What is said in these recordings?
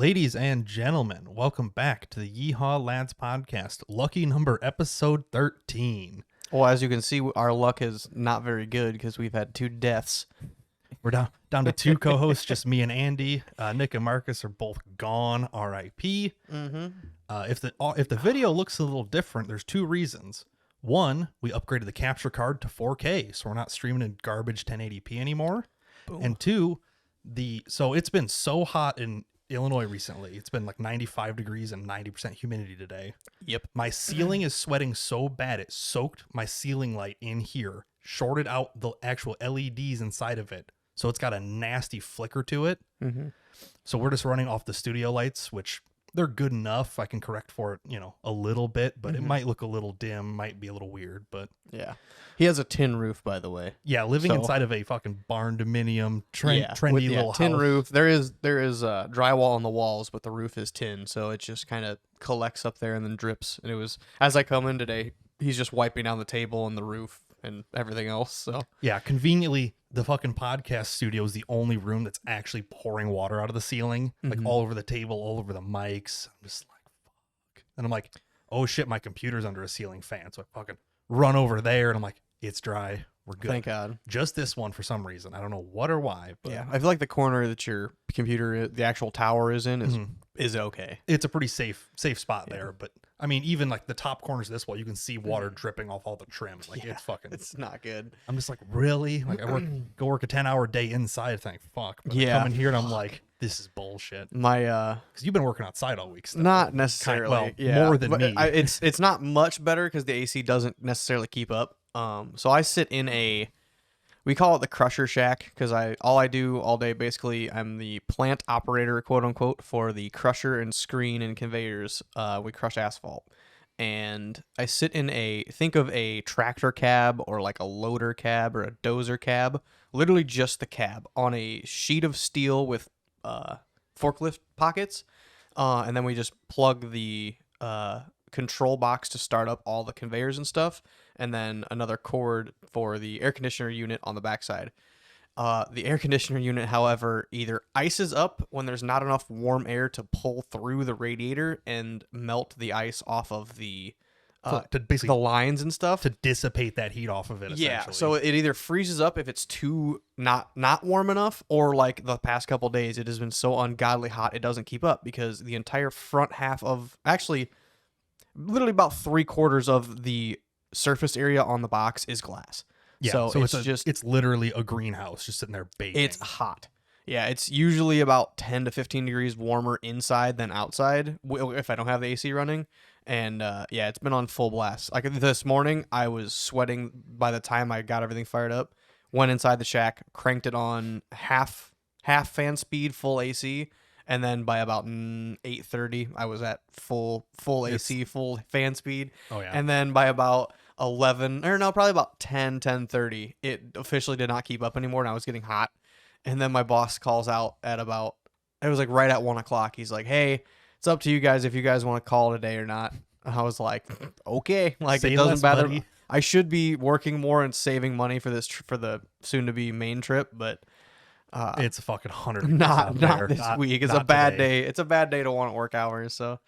Ladies and gentlemen, welcome back to the Yeehaw Lads podcast, lucky number episode 13. Well, as you can see, our luck is not very good because we've had 2 deaths. We're down to 2 co-hosts, just me and Andy. Nick and Marcus are both gone, R.I.P. Mm-hmm. If the video looks a little different, there's 2 reasons. One, we upgraded the capture card to 4K, so we're not streaming in garbage 1080p anymore. Boom. And 2, so it's been so hot in Illinois recently. It's been like 95 degrees and 90% humidity today. Yep. My ceiling is sweating so bad it soaked my ceiling light in here, shorted out the actual LEDs inside of it. So it's got a nasty flicker to it. Mm-hmm. So we're just running off the studio lights, which they're good enough. I can correct for it, a little bit, but it might look a little dim, might be a little weird, but yeah. He has a tin roof, by the way. yeah, living inside of a fucking barn dominium trendy little tin house. roof. There is drywall on the walls, but the roof is tin, so it just kind of collects up there and then drips. And it was, as I come in today, he's just wiping down the table and the roof and everything else. So yeah, conveniently, the fucking podcast studio is the only room that's actually pouring water out of the ceiling, like all over the table, all over the mics. I'm just like, fuck. And I'm like, oh shit, my computer's under a ceiling fan. So I fucking run over there and I'm like, it's dry. We're good. thank God. Just this one for some reason. I don't know what or why, but Yeah, I feel like the corner that your computer, the actual tower is in, is okay. it's a pretty safe spot there. But I mean, even like the top corners of this wall, you can see water dripping off all the trim. Like it's fucking. It's not good. I'm just like, really? Like I go work a 10-hour day inside. Think fuck. But I Yeah. come in here and I'm like, this is bullshit. My Because you've been working outside all week. Still. not necessarily. More than but me. It's not much better because the AC doesn't necessarily keep up. So I sit in we call it the crusher shack because all I do all day basically, I'm the plant operator, quote unquote, for the crusher and screen and conveyors. We crush asphalt, and I sit in think of a tractor cab or like a loader cab or a dozer cab, literally just the cab on a sheet of steel with forklift pockets, and then we just plug the control box to start up all the conveyors and stuff, and then another cord for the air conditioner unit on the backside. The air conditioner unit, however, either ices up when there's not enough warm air to pull through the radiator and melt the ice off of the to basically the lines and stuff. to dissipate that heat off of it. Yeah, Essentially. so it either freezes up if it's too not warm enough, or like the past couple days it has been so ungodly hot it doesn't keep up because the entire front half of, actually literally about 3/4 of the surface area on the box is glass. yeah, so it's literally a greenhouse just sitting there baking. it's hot. Yeah, it's usually about 10 to 15 degrees warmer inside than outside if I don't have the AC running. And yeah, it's been on full blast. Like this morning, I was sweating by the time I got everything fired up. Went inside the shack, cranked it on half fan speed, full AC, and then by about 8:30, I was at full AC, full fan speed. Oh yeah. And then by about 11, or no, probably about 10:30, it officially did not keep up anymore, and I was getting hot. And then my boss calls out at it was like right at 1 o'clock. He's like, "Hey, it's up to you guys if you guys want to call today or not." I was like, "Okay." Like, Say it doesn't less, matter. buddy. I should be working more and saving money for this for the soon to be main trip, but it's a fucking 100. not this week. It's a bad day. It's a bad day to want to work hours. So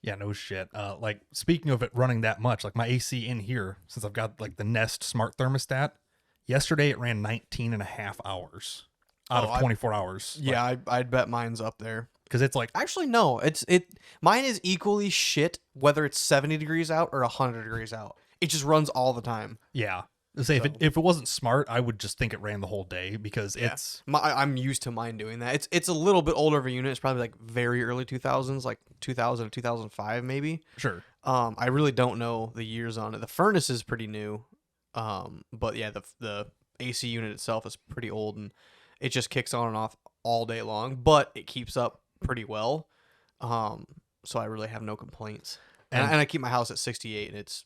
Yeah, no shit. Like speaking of it running that much, like my AC in here, since I've got like the Nest smart thermostat, yesterday it ran 19 and a half hours out of 24 hours. yeah, I'd bet mine's up there. Because it's like, Actually, no. Mine is equally shit whether it's 70 degrees out or 100 degrees out. It just runs all the time. yeah. Say if it wasn't smart, I would just think it ran the whole day because it's I'm used to mine doing that. It's a little bit older of a unit. It's probably like very early 2000s, like 2000 or 2005 maybe. sure. I really don't know the years on it. The furnace is pretty new, but yeah, the AC unit itself is pretty old, and it just kicks on and off all day long. But it keeps up pretty well, so I really have no complaints. And I keep my house at 68, and it's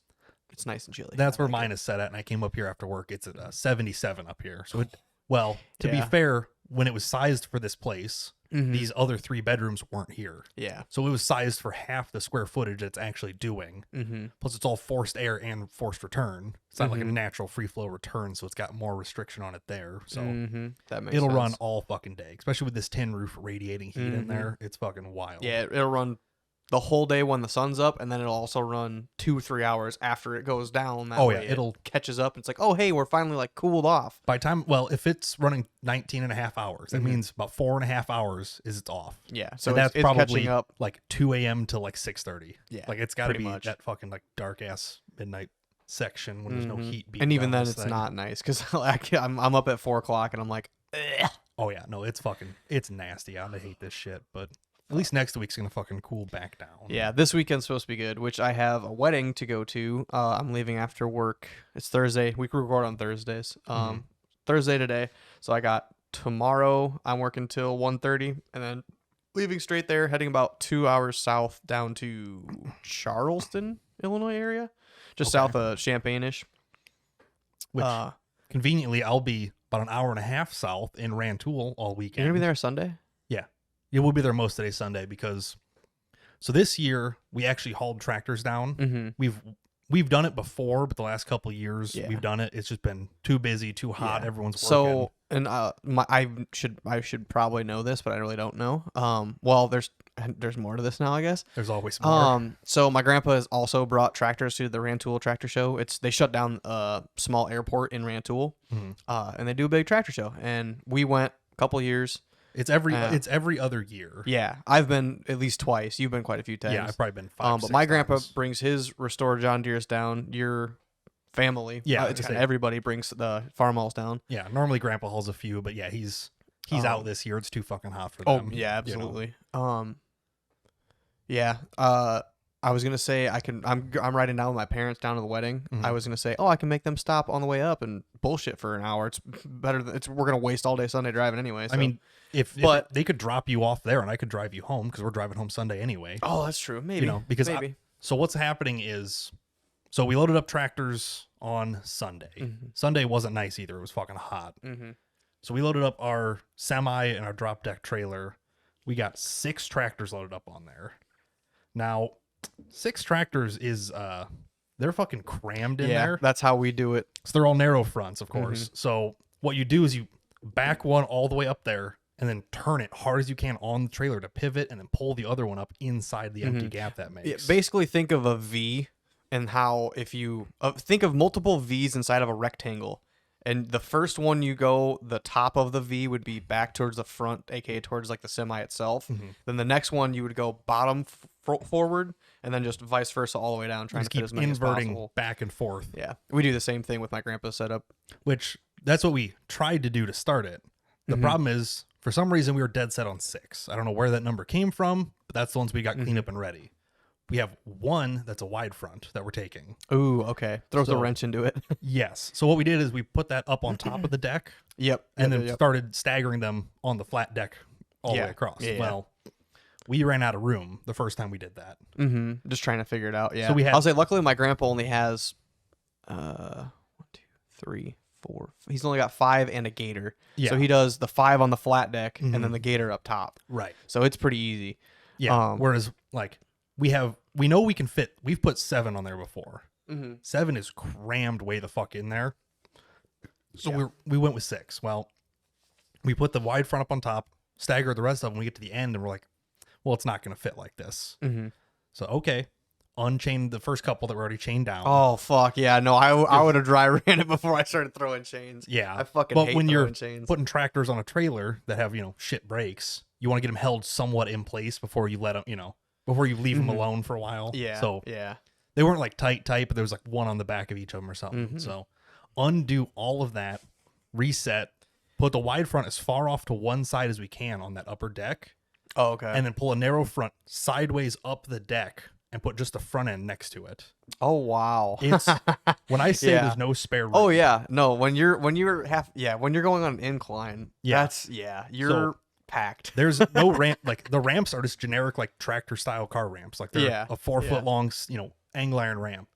nice and chilly. That's where mine is set at, and I came up here after work. It's at 77 up here. So to be Yeah. fair, when it was sized for this place, these other 3 bedrooms weren't here. Yeah. So it was sized for half the square footage it's actually doing. Plus, it's all forced air and forced return. It's not like a natural free flow return, so it's got more restriction on it there. So that makes it'll sense. run all fucking day, especially with this tin roof radiating heat in there. It's fucking wild. Yeah, it'll run the whole day when the sun's up, and then it'll also run 2 or 3 hours after it goes down. That way it'll catches up. It's like, oh, hey, we're finally like cooled off. By time, well, if it's running 19 and a half hours, that means about 4.5 hours is it's off. Yeah, so And that's it's probably catching up. like 2 a.m. to like 6:30. Yeah, like it's got to pretty be much. that fucking like dark ass midnight section when there's no heat. And even beating then, down it's this thing. not nice because like, I'm up at 4 o'clock and I'm like, ugh. Oh yeah, no, it's nasty. I hate this shit, but at least next week's gonna fucking cool back down. Yeah, this weekend's supposed to be good, which I have a wedding to go to. I'm leaving after work. It's Thursday. We record on Thursdays. Thursday today. So I got tomorrow. I'm working till 1:30, and then leaving straight there, heading about 2 hours south down to Charleston, Illinois area, just south of Champaign-ish. Which conveniently, I'll be about an hour and a half south in Rantoul all weekend. You're gonna be there Sunday? Yeah, we'll be there most of the day Sunday because. So this year we actually hauled tractors down. We've done it before, but the last couple of years we've done it. It's just been too busy, too hot. Yeah. Everyone's working. So, and I should probably know this, but I really don't know. Well, there's more to this now, I guess. There's always more. So my grandpa has also brought tractors to the Rantoul Tractor Show. They shut down a small airport in Rantoul, and they do a big tractor show. And we went a couple years. It's every other year. Yeah, I've been at least twice. You've been quite a few times. Yeah, I've probably been 5. But 6 my grandpa times. brings his restored John Deere's down. Your family, Yeah, it's kinda everybody brings the farmals down. Yeah, normally Grandpa hauls a few, but yeah, he's out this year. It's too fucking hot for Oh them. yeah, you know? absolutely. Yeah. I was gonna say I'm riding down with my parents down to the wedding. I was gonna say, I can make them stop on the way up and bullshit for an hour. It's better than we're gonna waste all day Sunday driving anyway. So. I mean, if they could drop you off there and I could drive you home because we're driving home Sunday anyway. Oh, that's true. Maybe Because maybe. so what's happening is, so we loaded up tractors on Sunday. Sunday wasn't nice either. It was fucking hot. So we loaded up our semi and our drop deck trailer. We got 6 tractors loaded up on there. Now, 6 tractors is they're fucking crammed in there. That's how we do it. So they're all narrow fronts, of course. So what you do is you back one all the way up there and then turn it hard as you can on the trailer to pivot and then pull the other one up inside the empty gap that makes. Yeah, basically, think of a V and how if you think of multiple V's inside of a rectangle. And the first one you go, the top of the V would be back towards the front, aka towards like the semi itself. Then the next one you would go bottom forward, and then just vice versa all the way down, trying Just to fit keep as many as inverting possible. back and forth. Yeah, we do the same thing with my grandpa's setup. Which that's what we tried to do to start it. The problem is, for some reason, we were dead set on 6. I don't know where that number came from, but that's the ones we got cleaned up and ready. We have one that's a wide front that we're taking. Ooh, okay. Throws a So- wrench into it. Yes. So what we did is we put that up on top of the deck Yep. and yep, then yep. started staggering them on the flat deck all the Yeah. way across. Yeah, yeah. Well, we ran out of room the first time we did that. Just trying to figure it out. Yeah. So we had- I'll say, luckily, my grandpa only has 1, 2, 3, 4. He's only got 5 and a gator. Yeah. So he does the 5 on the flat deck and then the gator up top. Right. So it's pretty easy. Yeah. Whereas, like, we know we can fit. We've put 7 on there before. 7 is crammed way the fuck in there. So we went with 6. Well, we put the wide front up on top, staggered the rest of them. We get to the end and we're like, well, it's not going to fit like this. So, okay. Unchained the first couple that were already chained down. Oh, fuck. Yeah. No, I would have dry ran it before I started throwing chains. Yeah. I fucking but hate when throwing you're chains. putting tractors on a trailer that have, shit brakes, you want to get them held somewhat in place before you let them, before you leave them alone for a while. Yeah. So yeah. they weren't like tight, but there was like one on the back of each of them or something. So undo all of that, reset, put the wide front as far off to one side as we can on that upper deck, Oh, okay. and then pull a narrow front sideways up the deck and put just the front end next to it. oh, wow. It's when I say Yeah. there's no spare room. Oh yeah, no. When you're when you're going on an incline, Yeah. you're packed. There's no ramp. Like the ramps are just generic, like tractor style car ramps. Like they're Yeah. a 4 foot long, angle iron ramp.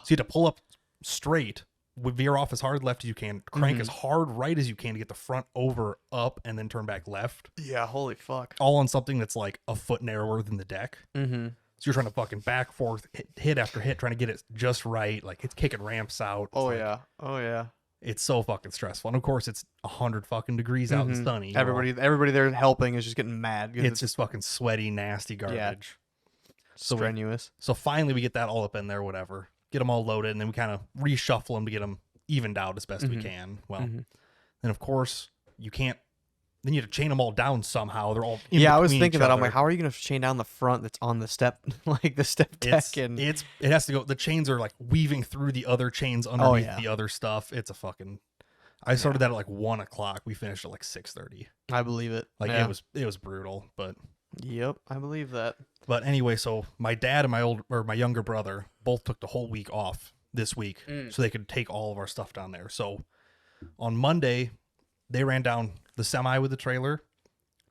So you have to pull up straight, veer off as hard left as you can, crank as hard right as you can to get the front over up, and then turn back left. Yeah, holy fuck. All on something that's like a foot narrower than the deck. Mm-hmm. So you're trying to fucking back, forth, hit after hit, trying to get it just right. Like, it's kicking ramps out. Oh, yeah. Oh, yeah. It's so fucking stressful. And of course, it's 100 fucking degrees out and sunny. Everybody there helping is just getting mad. It's just fucking sweaty, nasty garbage. Yeah. Strenuous. So finally, we get that all up in there, whatever. Get them all loaded, and then we kind of reshuffle them to get them evened out as best we can. Well, then of course you can't. Then you have to chain them all down somehow. They're all I was thinking that. I'm like, how are you going to chain down the front that's on the step, like the step deck? It has to go. The chains are like weaving through the other chains underneath the other stuff. It's a fucking. I started that at like 1 o'clock. We finished at like 6:30. I believe it. Like it was brutal, but. Yep, I believe that. But anyway, so my dad and my younger brother both took the whole week off this week so they could take all of our stuff down there. So on Monday, they ran down the semi with the trailer,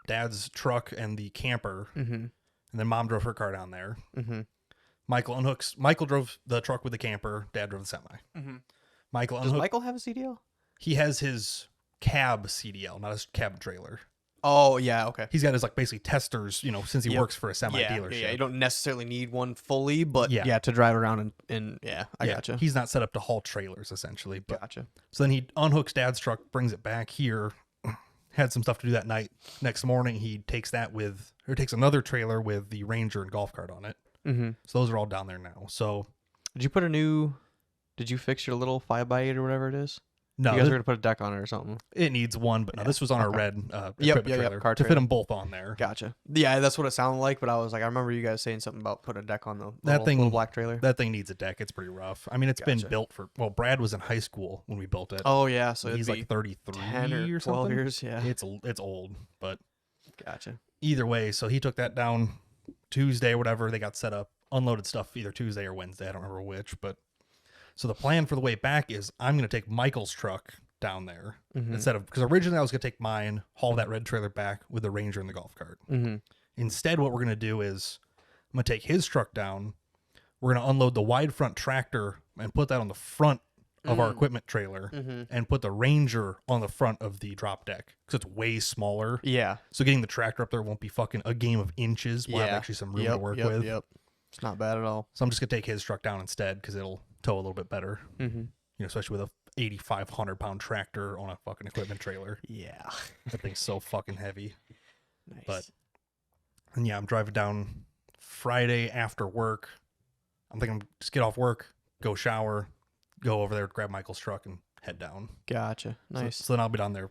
Dad's truck and the camper, and then Mom drove her car down there. Michael drove the truck with the camper, Dad drove the semi. Does Michael have a CDL? He has his cab CDL, not his cab trailer. Oh, yeah, okay. He's got his like basically testers, since he works for a semi dealership. Yeah, you don't necessarily need one fully, but to drive around and I gotcha. He's not set up to haul trailers essentially. But, gotcha. So then he unhooks Dad's truck, brings it back here, had some stuff to do that night. Next morning he takes another trailer with the Ranger and golf cart on it. So those are all down there now. So did you fix your little 5x8 or whatever it is? No, you guys are gonna put a deck on it or something. It needs one, but no, this was on our red equipment trailer car to fit them both on there. Gotcha. Yeah, that's what it sounded like. But I was like, I remember you guys saying something about putting a deck on the little black trailer. That thing needs a deck. It's pretty rough. I mean, it's been built for. Well, Brad was in high school when we built it. Oh yeah, so he's like 33 10 or 12 something. years. Yeah, it's old, but gotcha. Either way, so he took that down Tuesday or whatever. They got set up, unloaded stuff either Tuesday or Wednesday. I don't remember which, but so the plan for the way back is I'm gonna take Michael's truck down there instead of, because originally I was gonna take mine, haul that red trailer back with the Ranger and the golf cart. Instead, what we're gonna do is I'm gonna take his truck down. We're gonna unload the wide front tractor and put that on the front of our equipment trailer, and put the Ranger on the front of the drop deck because it's way smaller. Yeah. So getting the tractor up there won't be fucking a game of inches. We'll have actually some room to work with. Yep. It's not bad at all. So I'm just gonna take his truck down instead because it'll tow a little bit better. Especially with a 8,500 pound tractor on a fucking equipment trailer. Yeah. That thing's so fucking heavy. Nice. But, and yeah, I'm driving down Friday after work. I'm thinking just get off work, go shower, go over there, grab Michael's truck and head down. Gotcha. Nice. So then I'll be down there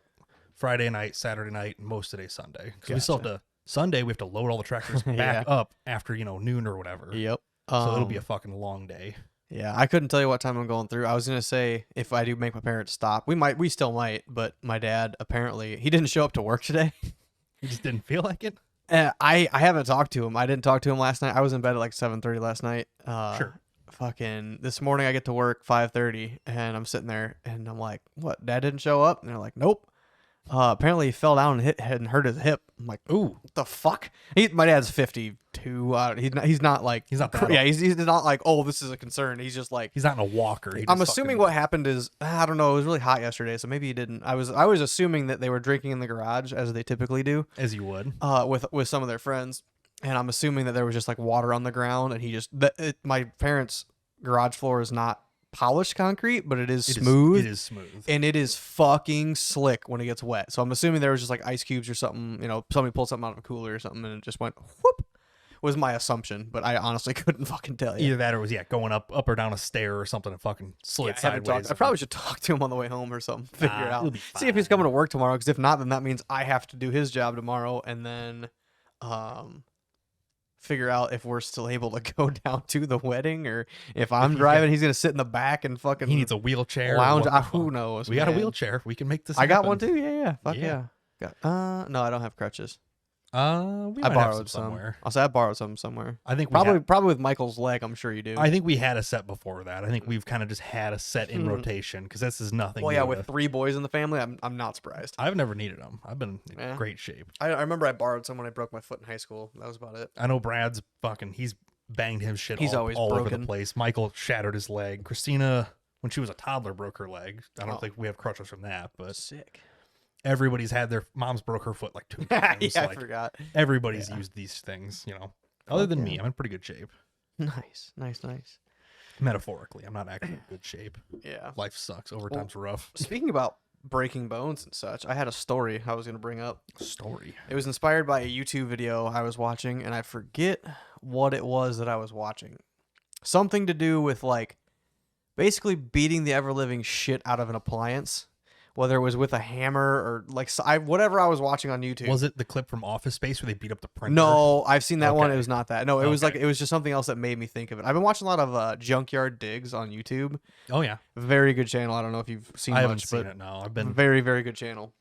Friday night, Saturday night, and most of the day Sunday. Because we still have to, Sunday we have to load all the tractors back up after, noon or whatever. Yep. So it'll be a fucking long day. Yeah, I couldn't tell you what time I'm going through. I was going to say, if I do make my parents stop, we still might, but my dad, apparently, he didn't show up to work today. He just didn't feel like it? I haven't talked to him. I didn't talk to him last night. I was in bed at like 7:30 last night. Sure. Fucking, this morning I get to work 5:30, and I'm sitting there, and I'm like, what, Dad didn't show up? And they're like, nope. Apparently he fell down and hurt his hip. I'm like, ooh, what the fuck? My dad's 52. He's not like, he's not that yeah, he's not like, oh, this is a concern. He's just like, he's not in a walker. I'm assuming what happened is, I don't know, it was really hot yesterday, so maybe he didn't. I was assuming that they were drinking in the garage as they typically do, as you would, with some of their friends, and I'm assuming that there was just like water on the ground, and he just my parents' garage floor is not polished concrete, but it is smooth. It is smooth. And it is fucking slick when it gets wet. So I'm assuming there was just like ice cubes or something, somebody pulled something out of a cooler or something and it just went whoop, was my assumption, but I honestly couldn't fucking tell you. Either that or it was going up or down a stair or something and fucking slid sideways. I probably should talk to him on the way home or something. Figure it out. See if he's coming to work tomorrow, because if not, then that means I have to do his job tomorrow, and then figure out if we're still able to go down to the wedding, or if I'm driving, he's gonna sit in the back and fucking. He needs a wheelchair. Lounge. Who knows? We got a wheelchair. We can make this. I got one too. Yeah. Fuck yeah. No, I don't have crutches. I borrowed some somewhere. I'll say I borrowed some somewhere. I think probably with Michael's leg. I'm sure you do. I think we had a set before that. I think we've kind of just had a set in rotation because this is nothing. Well, yeah, with 3 boys in the family, I'm not surprised. I've never needed them. I've been in great shape. I remember I borrowed some when I broke my foot in high school. That was about it. I know Brad's fucking. He's banged his shit. He's always all broken. over the place. Michael shattered his leg. Christina when she was a toddler, broke her leg. I don't Oh. think we have crutches from that, but Sick. everybody's had their mom's broke her foot like 2 times. Yeah, Like, I forgot. everybody's Yeah. used these things, Other than me, yeah. I'm in pretty good shape. Nice. Metaphorically, I'm not actually in good shape. Yeah. Life sucks. Overtime's rough. Speaking about breaking bones and such, I had a story I was going to bring up. Story. It was inspired by a YouTube video I was watching, and I forget what it was that I was watching. Something to do with, like, basically beating the ever-living shit out of an appliance, whether it was with a hammer or, like, whatever I was watching on YouTube. Was it the clip from Office Space where they beat up the printer? No, I've seen that one. It Okay. was not that. No, it was Okay. like, it was just something else that made me think of it. I've been watching a lot of Junkyard Digs on YouTube. Oh yeah, Very good channel. I don't know if you've seen I haven't much, seen but it. No, I've been very, very good channel.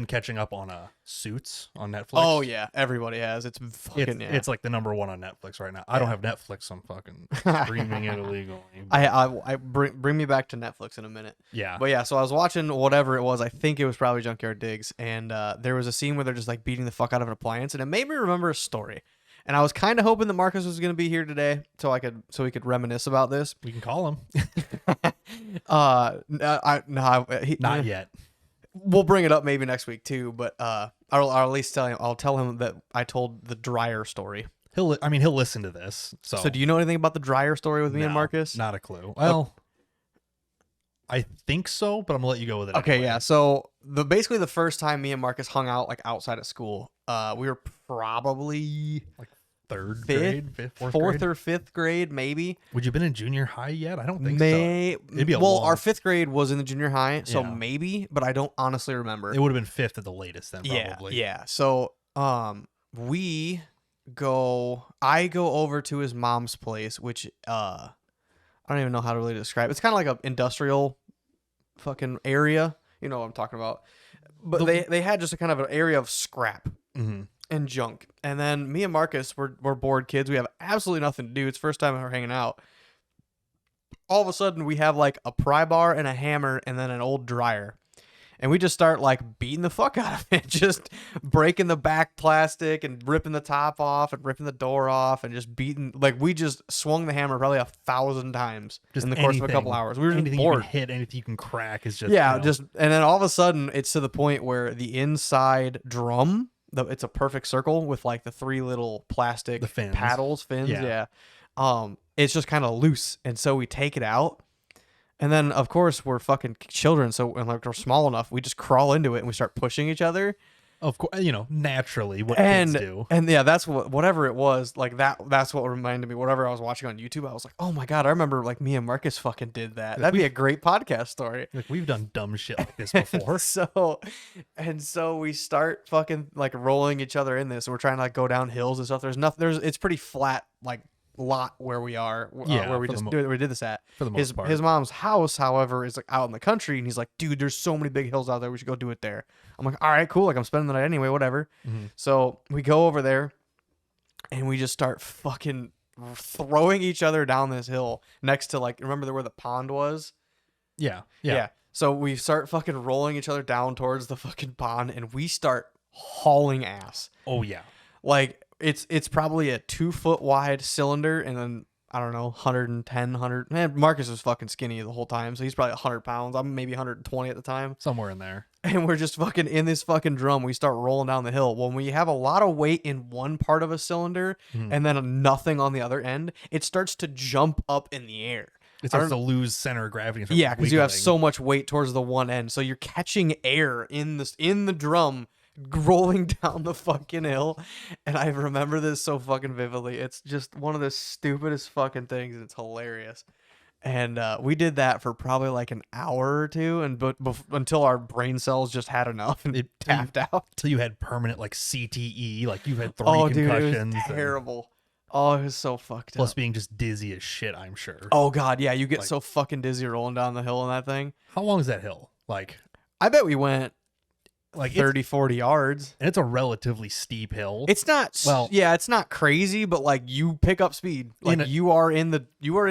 catching up on Suits on Netflix. Oh yeah, everybody has. It's fucking It's like the #1 on Netflix right now. I don't have Netflix, so I'm fucking streaming it illegally. I bring me back to Netflix in a minute. Yeah. But yeah, so I was watching whatever it was. I think it was probably Junkyard Digs, and there was a scene where they're just like beating the fuck out of an appliance, and it made me remember a story. And I was kind of hoping that Marcus was going to be here today, so we could reminisce about this. We can call him. Not yet. We'll bring it up maybe next week too, but I'll at least tell him. I'll tell him that I told the dryer story. He'll listen to this. So do you know anything about the dryer story with me and No, Marcus? Not a clue. Well, I think so, but I'm gonna let you go with it. Okay, anyway. yeah. So basically the first time me and Marcus hung out like outside of school, we were probably Third fifth, grade, fourth fourth grade? or fifth grade, maybe. Would you been in junior high yet? I don't think It'd be a well, long- our fifth grade was in the junior high, so Yeah. maybe, but I don't honestly remember. so. It would have been fifth at the latest then, probably. Yeah. So I go over to his mom's place, which I don't even know how to really describe. It's kind of like an industrial fucking area. You know what I'm talking about. But they had just a kind of an area of scrap Mm-hmm. and junk. And then me and Marcus we're bored kids. We have absolutely nothing to do. It's the first time we're hanging out. All of a sudden we have like a pry bar and a hammer and then an old dryer. And we just start like beating the fuck out of it, just breaking the back plastic and ripping the top off and ripping the door off and just beating. Like we just swung the hammer probably 1,000 times Just in the course of a couple anything. hours. We were just Anything you bored. can hit, anything you can crack is just Yeah, and then all of a sudden it's to the point where the inside drum, it's a perfect circle with like the three little plastic The fins. fins. Yeah. It's just kind of loose, and so we take it out. And then, of course, we're fucking children, so and like we're small enough, we just crawl into it and we start pushing each other. Of course, naturally what And kids do. and yeah, that's whatever it was. Like that's what reminded me. Whatever I was watching on YouTube, I was like, oh my god, I remember like me and Marcus fucking did that. That'd be a great podcast story. Like we've done dumb shit like this before. So we start fucking like rolling each other in this. We're trying to like go down hills and stuff. There's nothing. It's pretty flat like lot where we are. Yeah, where we for just the we did this at. for the most part. His mom's house, however, is like out in the country, and he's like, dude, there's so many big hills out there. We should go do it there. I'm like, all right, cool. Like I'm spending the night anyway, whatever. Mhm. So we go over there, and we just start fucking throwing each other down this hill next to like remember where the pond was. Yeah. So we start fucking rolling each other down towards the fucking pond, and we start hauling ass. Oh yeah. Like it's probably a 2-foot wide cylinder, and then I don't know, 110, 100. Man, Marcus was fucking skinny the whole time, so he's probably 100 pounds. I'm maybe 120 at the time. Somewhere in there. And we're just fucking in this fucking drum. We start rolling down the hill. When we have a lot of weight in one part of a cylinder Mhm. and then nothing on the other end, it starts to jump up in the air. It starts to lose center of gravity. And Yeah, because you have wiggling. so much weight towards the one end, so you're catching air in the drum, rolling down the fucking hill. And I remember this so fucking vividly. It's just one of the stupidest fucking things. It's hilarious. And we did that for probably like an hour or two, and until our brain cells just had enough and It tapped out. Till you had permanent like CTE, like you've had 3 Oh, dude, it concussions. was and terrible. Oh, it was so fucked plus up. being just dizzy as shit, I'm sure. Oh god, yeah, you get Like- so fucking dizzy rolling down the hill in that thing. How long is that hill? Like I bet we went like 30, 40 yards. And it's a relatively steep hill. It's not, Well, yeah, it's not crazy, but like you pick up speed. Like you are in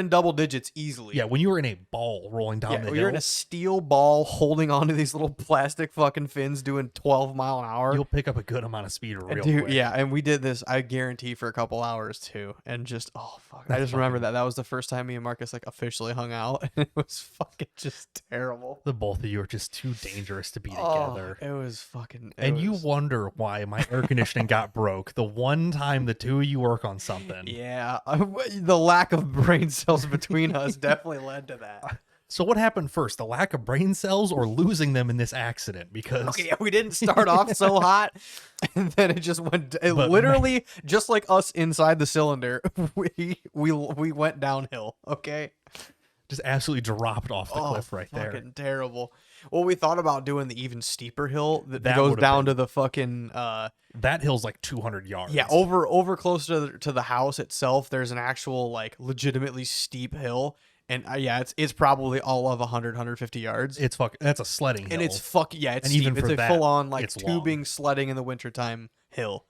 double digits easily. Yeah, when you were in a ball rolling down the hill. You're in a steel ball holding onto these little plastic fucking fins doing 12 mile an hour. You'll pick up a good amount of speed real quick. Yeah, and we did this, I guarantee, for a couple hours too. And just, oh, fuck. I just remember that. That was the first time me and Marcus like officially hung out. And it was fucking just terrible. The both of you are just too dangerous to be together. It was fucking... You wonder why my air conditioning got broke the one time the two of you work on something. Yeah, the lack of brain cells between us definitely led to that. So what happened first, the lack of brain cells or losing them in this accident? Because we didn't start off so hot, and then it just went. Literally, just like us inside the cylinder, we went downhill. Okay, just absolutely dropped off the cliff right there. Fucking terrible. Well, we thought about doing the even steeper hill that goes down to the fucking. That hill's like 200 yards. Yeah, over close to the house itself. There's an actual like legitimately steep hill. And it's probably all of 100, 150 yards. That's a sledding hill. And it's it's and steep. even It's for a that, full on like tubing long. sledding in the wintertime hill.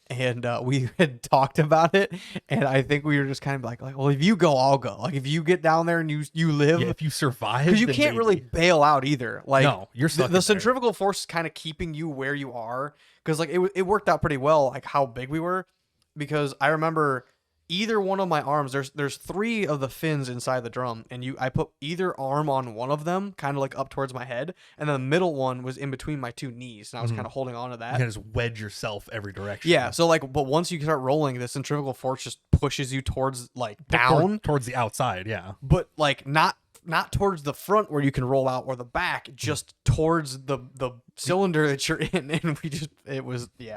And we had talked about it, and I think we were just kind of like, well, if you go, I'll go. Like if you get down there and you live, if you survive, because you can't really bail out either. Like no, you're stuck the centrifugal force is kind of keeping you where you are. Because like it worked out pretty well, like how big we were. Because I remember either one of my arms, there's 3 of the fins inside the drum, and I put either arm on one of them, kind of like up towards my head, and then the middle one was in between my 2 knees, and I was kind of holding on to that. You can just wedge yourself every direction. Yeah, so like, but once you start rolling, the centrifugal force just pushes you towards like down, towards the outside. Yeah, but like not towards the front where you can roll out or the back, just towards the cylinder that you're in. And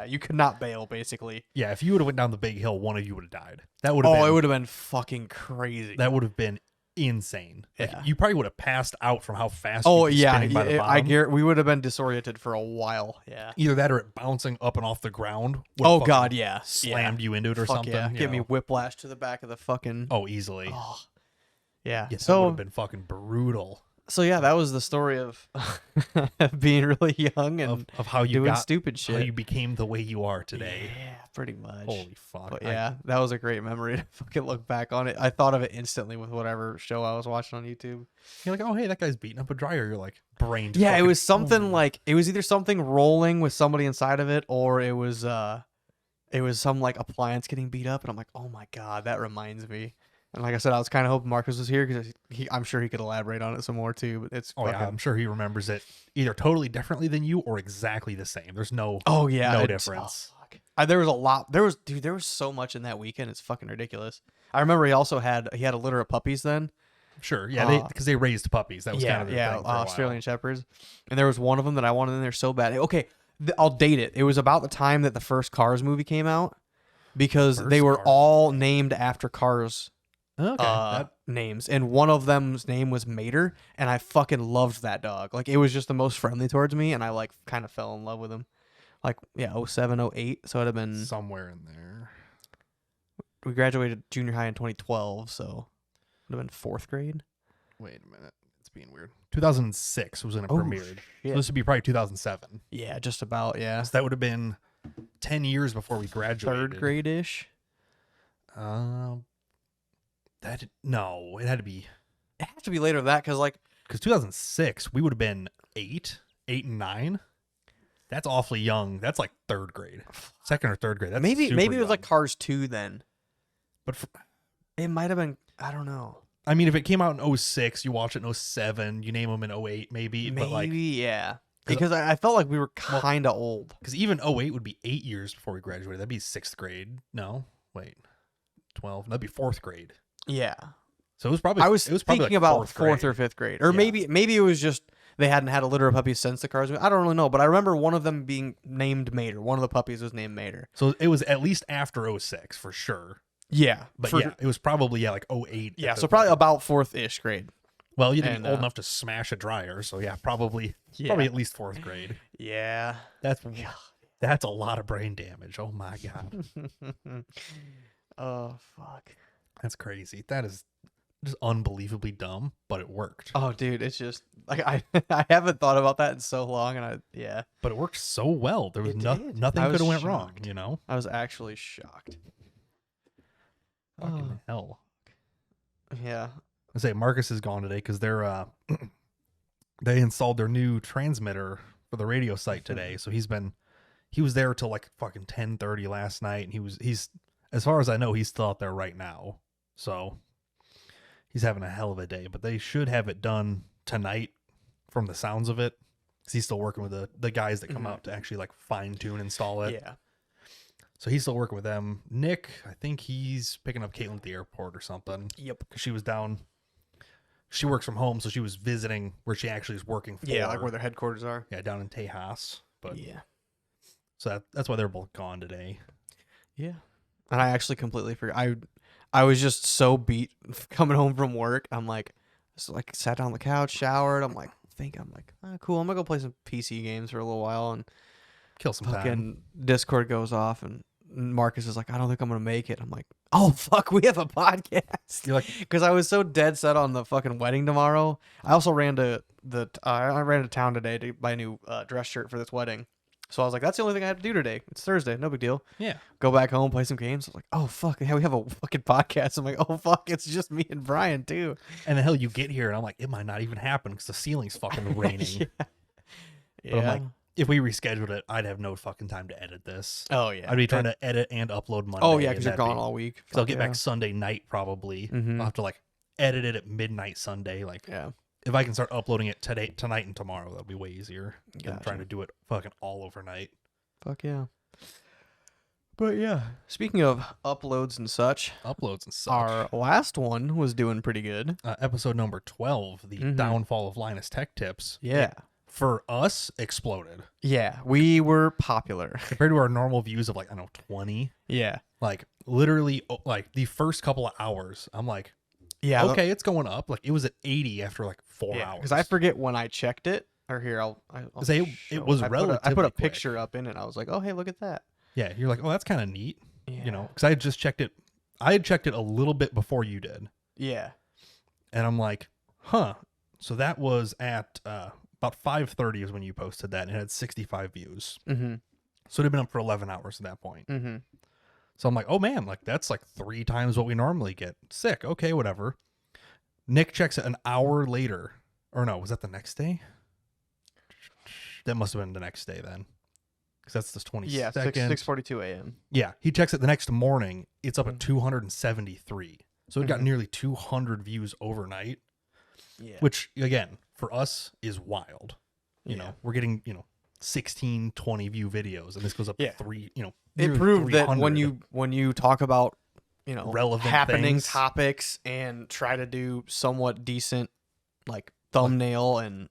you could not bail basically. Yeah, if you would have went down the big hill, one of you would have died. That would have it would have been fucking crazy. That would have been insane. Like, yeah. You probably would have passed out from how fast spinning by the bottom. we would have been disoriented for a while. Yeah. Either that or it bouncing up and off the ground. Oh god, yeah. Slammed you into it or something. Yeah. Give me whiplash to the back of the fucking easily. Oh. Yeah. That would have been fucking brutal. So yeah, that was the story of being really young and of how you doing stupid shit. How you became the way you are today. Yeah, pretty much. Holy fuck. But yeah, that was a great memory to fucking look back on it. I thought of it instantly with whatever show I was watching on YouTube. You're like, oh hey, that guy's beating up a dryer. You're like, brain. Yeah, it was something like it was either something rolling with somebody inside of it, or it was some like appliance getting beat up, and I'm like, oh my god, that reminds me. And like I said, I was kind of hoping Marcus was here because I'm sure he could elaborate on it some more too. But it's yeah, I'm sure he remembers it either totally differently than you or exactly the same. There's no difference. There was a lot. There was so much in that weekend. It's fucking ridiculous. I remember he had a litter of puppies then. Sure, yeah, because they raised puppies. That was kind of the thing for a Australian Shepherds, and there was one of them that I wanted in there so bad. Okay, I'll date it. It was about the time that the first Cars movie came out because they were all named after Cars. Names, and one of them's name was Mater, and I fucking loved that dog. Like it was just the most friendly towards me, and I like kind of fell in love with him. Like 07, 08, so it'd have been somewhere in there. We graduated junior high in 2012, so it would have been 4th grade. Wait a minute, it's being weird. 2006 was when it premiered. So this would be probably 2007. Yeah, just about. Yeah, so that would have been 10 years before we graduated. 3rd grade ish. It had to be. It has to be later than that because 2006 we would have been 8 and 9. That's awfully young. That's like 3rd grade, 2nd or 3rd grade. That's maybe young. It was like Cars 2 then, but it might have been. I don't know. I mean, if it came out in 06, you watch it in 07, you name them in 08, maybe. But like, yeah. Because I felt like we were kind of old. Because even 08 would be 8 years before we graduated. That'd be 6th grade. No, wait, 12. That'd be 4th grade. Yeah. So it was probably. I was thinking like about 4th or 5th grade, or maybe it was just they hadn't had a litter of puppies since the Cars movie. I don't really know, but I remember one of them being named Mater. One of the puppies was named Mater. So it was at least after 06 for sure. Yeah, but it was probably like 08. Yeah, so probably about 4th-ish grade. Well, you didn't be old enough to smash a dryer, so yeah, probably at least 4th grade. Yeah, that's a lot of brain damage. Oh my god. Oh fuck. That's crazy. That is just unbelievably dumb, but it worked. Oh, dude, it's just like I haven't thought about that in so long, and But it worked so well. There was It did. nothing I was could have went wrong. shocked. You know, I was actually shocked. fucking hell. Yeah. I say Marcus is gone today because they're they installed their new transmitter for the radio site today. So he was there till like fucking 10:30 last night, and he's as far as I know, he's still out there right now. So he's having a hell of a day, but they should have it done tonight from the sounds of it. Cause he's still working with the guys that come out to actually like fine tune install it. Yeah. So he's still working with them. Nick, I think he's picking up Caitlin at the airport or something. Yep. Cause she was down. She works from home, so she was visiting where she actually is working for. Yeah, like where their headquarters are. Yeah, down in Tejas. But Yeah. so that's why they're both gone today. Yeah. And I actually completely forgot. I was just so beat coming home from work. I'm like, sat down on the couch, showered. I'm like, oh, cool. I'm gonna go play some PC games for a little while, and Kill some fucking time. Discord goes off, and Marcus is like, I don't think I'm gonna make it. I'm like, oh fuck, we have a podcast. You're like, Because I was so dead set on the fucking wedding tomorrow. I also ran to I ran to town today to buy a new dress shirt for this wedding. So I was like, that's the only thing I had to do today. It's Thursday, no big deal. yeah. Go back home, play some games. I was like, oh fuck, yeah, we have a fucking podcast. I'm like, oh fuck, it's just me and Brian too. And the hell you get here, and I'm like, it might not even happen because the ceiling's fucking raining. Yeah. But I'm like, if we rescheduled it, I'd have no fucking time to edit this. oh yeah. I'd be trying to edit and upload Monday. Oh yeah, and because you're that'd gone be- all week. So I'll Fuck get yeah. back Sunday night probably. Mhm. I'll have to like edit it at midnight Sunday. Like Yeah. if I can start uploading it tonight and tomorrow, that'll be way easier than Gotcha. trying to do it fucking all overnight. Fuck yeah. But yeah, speaking of uploads and such, Uploads and such. our last one was doing pretty good. Episode number 12, the Mhm. downfall of Linus Tech Tips. Yeah. It, for us, exploded. Yeah, we were popular. Compared to our normal views of like, I don't know, 20. Yeah. Like literally like the first couple of hours, I'm like, Yeah. okay, it's going up. Like it was at 80 after like 4 hours. Because I forget when I checked it. Or here, I'll Say it show- was I put relatively a quick. picture up in it. I was like, oh, hey, look at that. Yeah, you're like, oh, that's kind of neat. Yeah. You know, because I had just checked it. I had checked it a little bit before you did. Yeah. And I'm like, huh. So that was at about 5:30 is when you posted that, and it had 65 views. Mm-hmm. So it had been up for 11 hours at that point. Mm-hmm. So I'm like, oh man, like that's like 3 times what we normally get. Sick. Okay, whatever. Nick checks it an hour later. Or no, was that the next day? That must have been the next day then. Because that's the 22nd. Yeah, 6:42 a.m. Yeah, he checks it the next morning. It's up at 273. So it got Mhm. nearly 200 views overnight, Yeah. which again, for us is wild. You Yeah. know, we're getting, 16, 20 view videos, and this goes up Yeah. to 3, It nearly proved that 300. when you talk about, Relevant happening things. topics and try to do somewhat decent like thumbnail and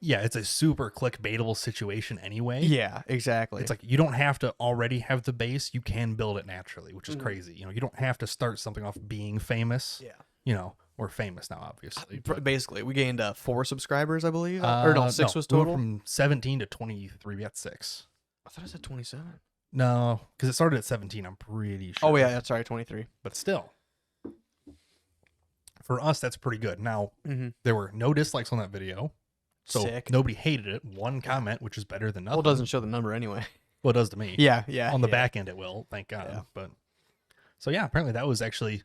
Yeah, it's a super clickbaitable situation anyway. yeah, exactly. It's like you don't have to already have the base. You can build it naturally, which is Mhm. crazy. You don't have to start something off being famous. yeah. We're famous now, obviously. but- Basically, we gained 4 subscribers, I believe. Or no, 6 was we went total. from 17 to 23. We got 6. I thought I said 27. No, because it started at 17. I'm pretty sure. Oh yeah, that's right, 23. But still, for us, that's pretty good. Now, Mm-hmm. there were no dislikes on that video. So Sick. nobody hated it. 1 comment, which is better than nothing. Well, it doesn't show the number anyway. Well, it does to me. Yeah, yeah. On the yeah. back end, it will. Thank God. Yeah. But so yeah, apparently that was actually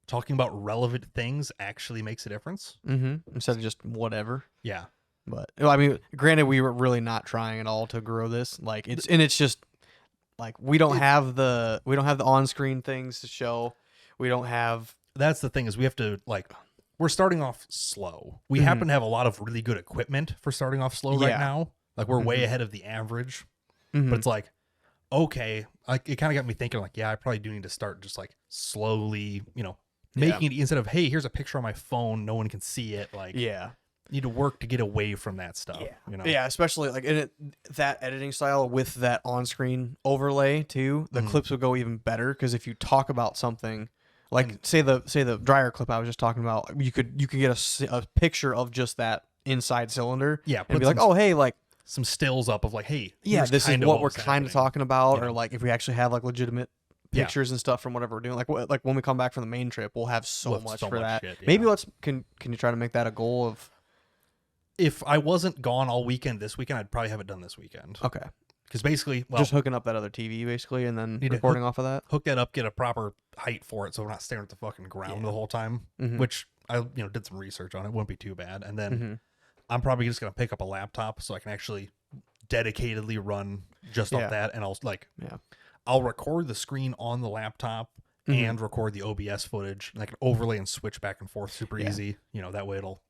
talking about relevant things actually makes a difference. Mm-hmm. Instead of just whatever. Yeah. But I mean, granted, we were really not trying at all to grow this. Like it's just like we don't have the on-screen things to show. We don't have. That's the thing is we have to we're starting off slow. We Mhm. happen to have a lot of really good equipment for starting off slow right Yeah. now. Like we're way Mhm. ahead of the average. Mhm. But it's like, okay, it kind of got me thinking like, yeah, I probably do need to start just like slowly, making it instead of, hey, here's a picture on my phone, no one can see it. Like, yeah. need to work to get away from that stuff. Yeah. Yeah, especially like in that editing style with that on-screen overlay too, the Mhm. clips would go even better because if you talk about something like say the dryer clip I was just talking about, you could get a picture of just that inside cylinder. Yeah, And put be like, some- oh hey, like some stills up of like, hey, yeah, here's this is kinda what we're was kind of happening. talking about, Yeah. or like if we actually have like legitimate Yeah. pictures and stuff from whatever we're doing. Like when we come back from the main trip, we'll have so We'll have much so for much that. shit, yeah. Maybe can you try to make that a goal of? If I wasn't gone all weekend this weekend, I'd probably have it done this weekend. Okay. Because basically, well, Just hooking up that other TV basically, and then Need to recording off of that. hook that up, get a proper height for it, so we're not staring at the fucking ground Yeah. the whole time. Mhm. Which I did some research on. It wouldn't be too bad. And then Mhm. I'm probably just gonna pick up a laptop so I can actually dedicatedly run just Yeah. off that, and Yeah. I'll record the screen on the laptop Mhm. and record the OBS footage, and I can overlay and switch back and forth super Yeah. easy. That way it'll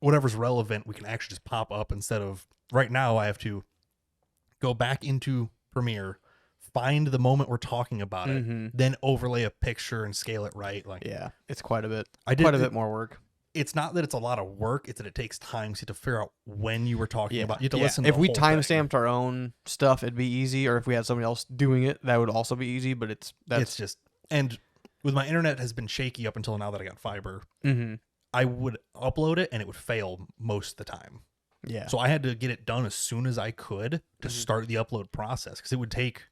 whatever's relevant we can actually just pop up instead of right now I have to go back into Premiere, find the moment we're talking about it, Mhm. then overlay a picture and scale it right. Like Yeah, it's quite a bit. I did Quite a bit more work. It's not that it's a lot of work, it's that it takes time to figure out when you were talking about. You have to listen to If the we whole thing. timestamped our own stuff, it'd be easy. Or if we had somebody else doing it, that would also be easy. But It's that's just, and with my internet has been shaky up until now that I got fiber. Mhm. I would upload it and it would fail most of the time. Yeah. So I had to get it done as soon as I could to Mhm. start the upload process, because it would take,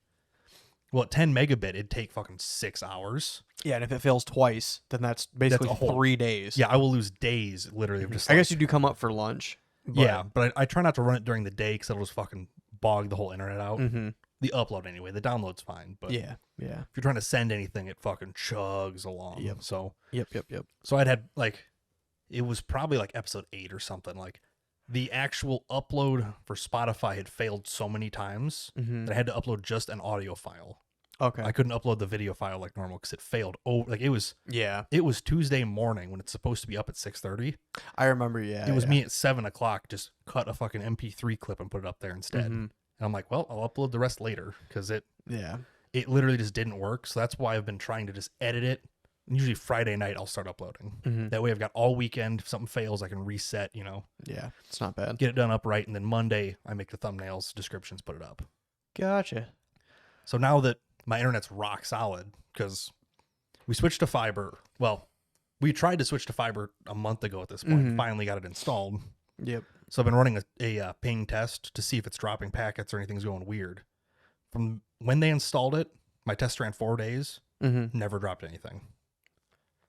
well, at 10 megabit, it'd take fucking 6 hours. Yeah, and if it fails twice, then that's basically a whole- 3 days. Yeah, I will lose days literally of just I like, guess you do come up for lunch. yeah, but I try not to run it during the day because it'll just fucking bog the whole internet out. Mm-hmm. The upload anyway, the download's fine, but Yeah. if you're trying to send anything, it fucking chugs along. Yep. So Yep. I'd had like, it was probably like episode 8 or something. Like the actual upload for Spotify had failed so many times Mm-hmm. that I had to upload just an audio file. Okay. I couldn't upload the video file like normal because it failed. Oh, like it was Yeah. Tuesday morning when it's supposed to be up at 6:30. I remember. Yeah. It was me at 7:00. Just cut a fucking MP3 clip and put it up there instead. Mhm. And I'm like, well, I'll upload the rest later because it Yeah. literally just didn't work. So that's why I've been trying to just edit it. And usually Friday night I'll start uploading. Mm-hmm. That way I've got all weekend. If something fails, I can reset. Yeah. It's not bad. Get it done upright, and then Monday I make the thumbnails, descriptions, put it up. Gotcha. So now that my internet's rock solid, because we switched to fiber. Well, we tried to switch to fiber a month ago at this point. Mhm. Finally got it installed. Yep. So I've been running a ping test to see if it's dropping packets or anything's going weird. From when they installed it, my test ran 4 days, Mm-hmm. never dropped anything.